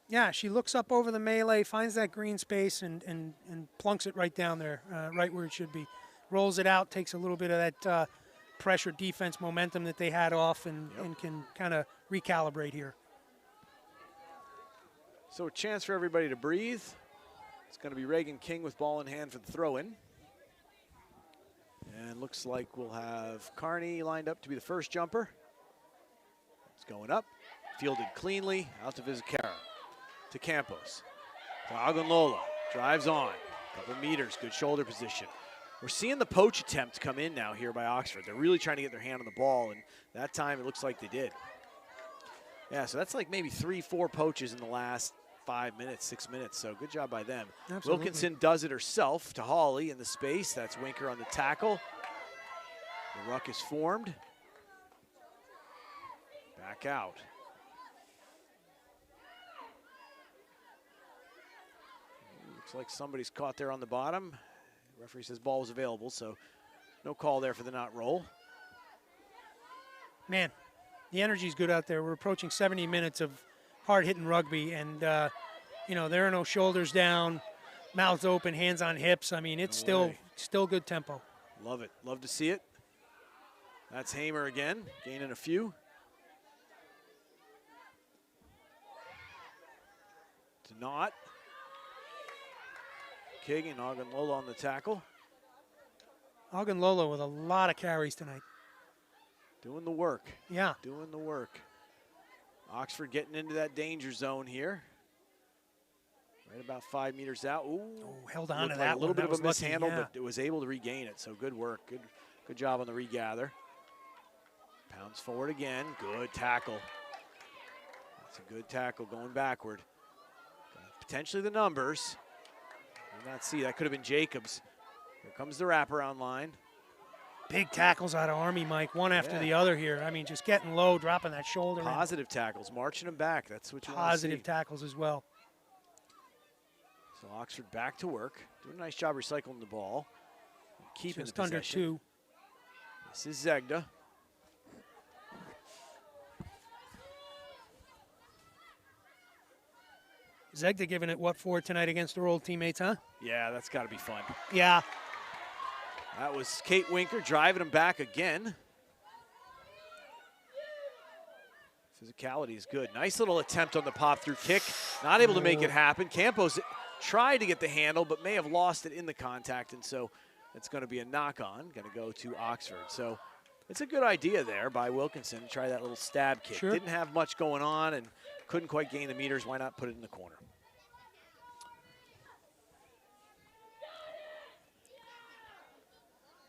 Yeah, she looks up over the melee, finds that green space, and plunks it right down there, right where it should be. Rolls it out, takes a little bit of that pressure defense momentum that they had off and can kind of recalibrate here. So a chance for everybody to breathe. It's going to be Reagan King with ball in hand for the throw-in. And looks like we'll have Carney lined up to be the first jumper. It's going up, fielded cleanly, out to Vizcarra, to Campos, to Agunlola, drives on, couple meters, good shoulder position. We're seeing the poach attempt come in now here by Oxford. They're really trying to get their hand on the ball, and that time it looks like they did. Yeah, so that's like maybe 3-4 poaches in the last 5 minutes, 6 minutes, so good job by them. Absolutely. Wilkinson does it herself to Hawley in the space. That's Winker on the tackle. The ruck is formed. Back out. Looks like somebody's caught there on the bottom. The referee says ball was available, so no call there for the not roll. Man, the energy's good out there. We're approaching 70 minutes of hard-hitting rugby, and, you know, there are no shoulders down, mouths open, hands on hips. I mean, it's still good tempo. Love it. Love to see it. That's Hamer again, gaining a few. To Knott. King and Ogunlola on the tackle. Ogunlola with a lot of carries tonight. Doing the work. Yeah. Doing the work. Oxford getting into that danger zone here. Right about 5 meters out. Ooh, held on to like that a little one. bit That of a was lucky, mishandle, yeah. but it was able to regain it. So good work. Good job on the regather. Pounds forward again. Good tackle. That's a good tackle going backward. Potentially the numbers. Did not see that. Could have been Jacobs. Here comes the wraparound line. Big tackles out of Army, Mike, one after the other here. I mean, just getting low, dropping that shoulder. Positive tackles, marching them back. That's what you want to see. Positive tackles as well. So Oxford back to work. Doing a nice job recycling the ball. Keeping Just the under possession. 2. This is Zegda. Zegda giving it what for tonight against her old teammates, huh? Yeah, that's got to be fun. Yeah. That was Kate Winker driving him back again. Physicality is good. Nice little attempt on the pop-through kick. Not able to make it happen. Campos tried to get the handle, but may have lost it in the contact, and so it's going to be a knock-on. Going to go to Oxford. So it's a good idea there by Wilkinson to try that little stab kick. Sure. Didn't have much going on and couldn't quite gain the meters. Why not put it in the corner?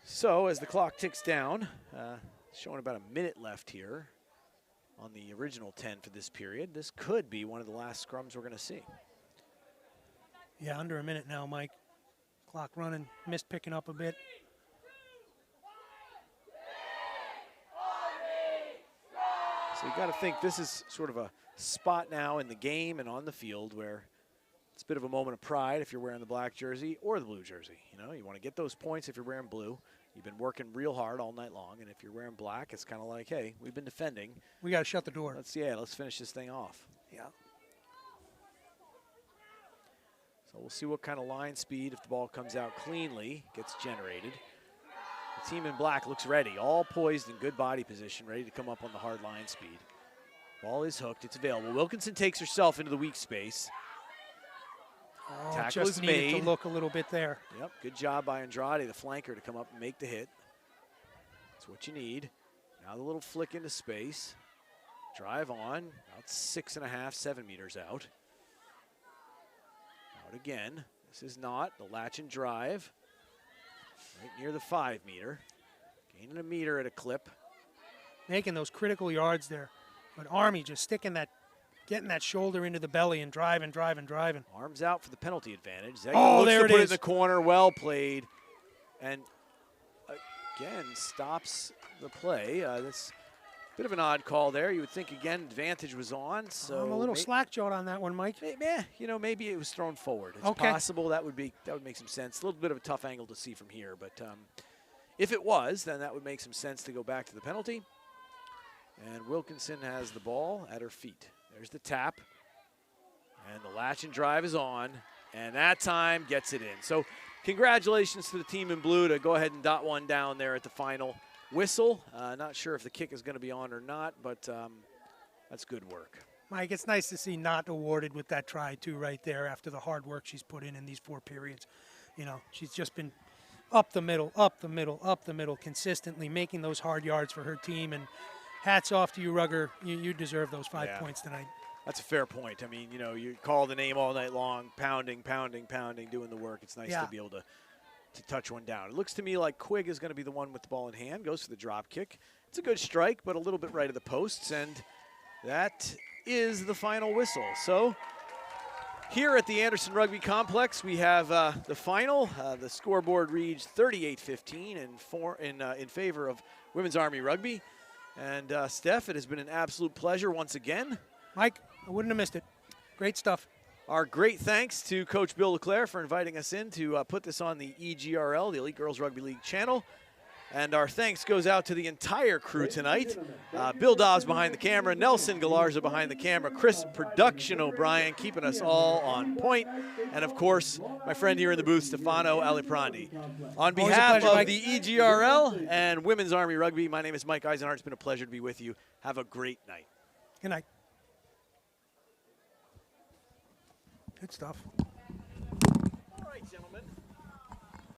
So as the clock ticks down, showing about a minute left here on the original 10 for this period. This could be one of the last scrums we're going to see. Yeah, under a minute now, Mike. Clock running, missed picking up a bit. So you got to think this is sort of a spot now in the game and on the field where it's a bit of a moment of pride if you're wearing the black jersey or the blue jersey. You know, you want to get those points if you're wearing blue. You've been working real hard all night long, and if you're wearing black, it's kind of like, hey, we've been defending. We got to shut the door. Let's finish this thing off. Yeah. So we'll see what kind of line speed, if the ball comes out cleanly, gets generated. The team in black looks ready, all poised in good body position, ready to come up on the hard line speed. Ball is hooked, it's available. Wilkinson takes herself into the weak space. Oh, Tackle just is needed made. to look a little bit there. Yep, good job by Andrade, the flanker, to come up and make the hit. That's what you need. Now the little flick into space. Drive on, about 6.5, 7 meters out. Out again. This is not the latch and drive. Right near the 5 meter. Gaining a meter at a clip. Making those critical yards there. But Army just sticking that, getting that shoulder into the belly and driving. Arms out for the penalty advantage. Oh, looks there to it put it in is. the corner. Well played. And again, stops the play. That's a bit of an odd call there. You would think, again, advantage was on. So I'm a little slack-jawed on that one, Mike. Maybe it was thrown forward. It's Okay. possible. That would make some sense. A little bit of a tough angle to see from here. But if it was, then that would make some sense to go back to the penalty. And Wilkinson has the ball at her feet. There's the tap. And the latch and drive is on. And that time gets it in. So congratulations to the team in blue to go ahead and dot one down there at the final whistle. Not sure if the kick is going to be on or not, but that's good work. Mike, it's nice to see Knott awarded with that try, too, right there after the hard work she's put in these 4 periods. You know, she's just been up the middle, consistently making those hard yards for her team. And hats off to you, Rugger. You deserve those 5 points tonight. That's a fair point. I mean, you know, you call the name all night long, pounding, doing the work. It's nice to be able to touch one down. It looks to me like Quigg is going to be the one with the ball in hand, goes for the drop kick. It's a good strike, but a little bit right of the posts, and that is the final whistle. So here at the Anderson Rugby Complex, we have the final. The scoreboard reads 38-15 in favor of Women's Army Rugby. And Steph, it has been an absolute pleasure once again. Mike, I wouldn't have missed it. Great stuff. Our great thanks to Coach Bill LeClaire for inviting us in to put this on the EGRL, the Elite Girls Rugby League channel. And our thanks goes out to the entire crew tonight. Bill Dobbs behind the camera, Nelson Galarza behind the camera, Chris Production O'Brien keeping us all on point, and of course, my friend here in the booth, Stefano Aliprandi. On behalf of the EGRL and Women's Army Rugby, my name is Mike Eisenhart. It's been a pleasure to be with you. Have a great night. Good night. Good stuff. All right, gentlemen.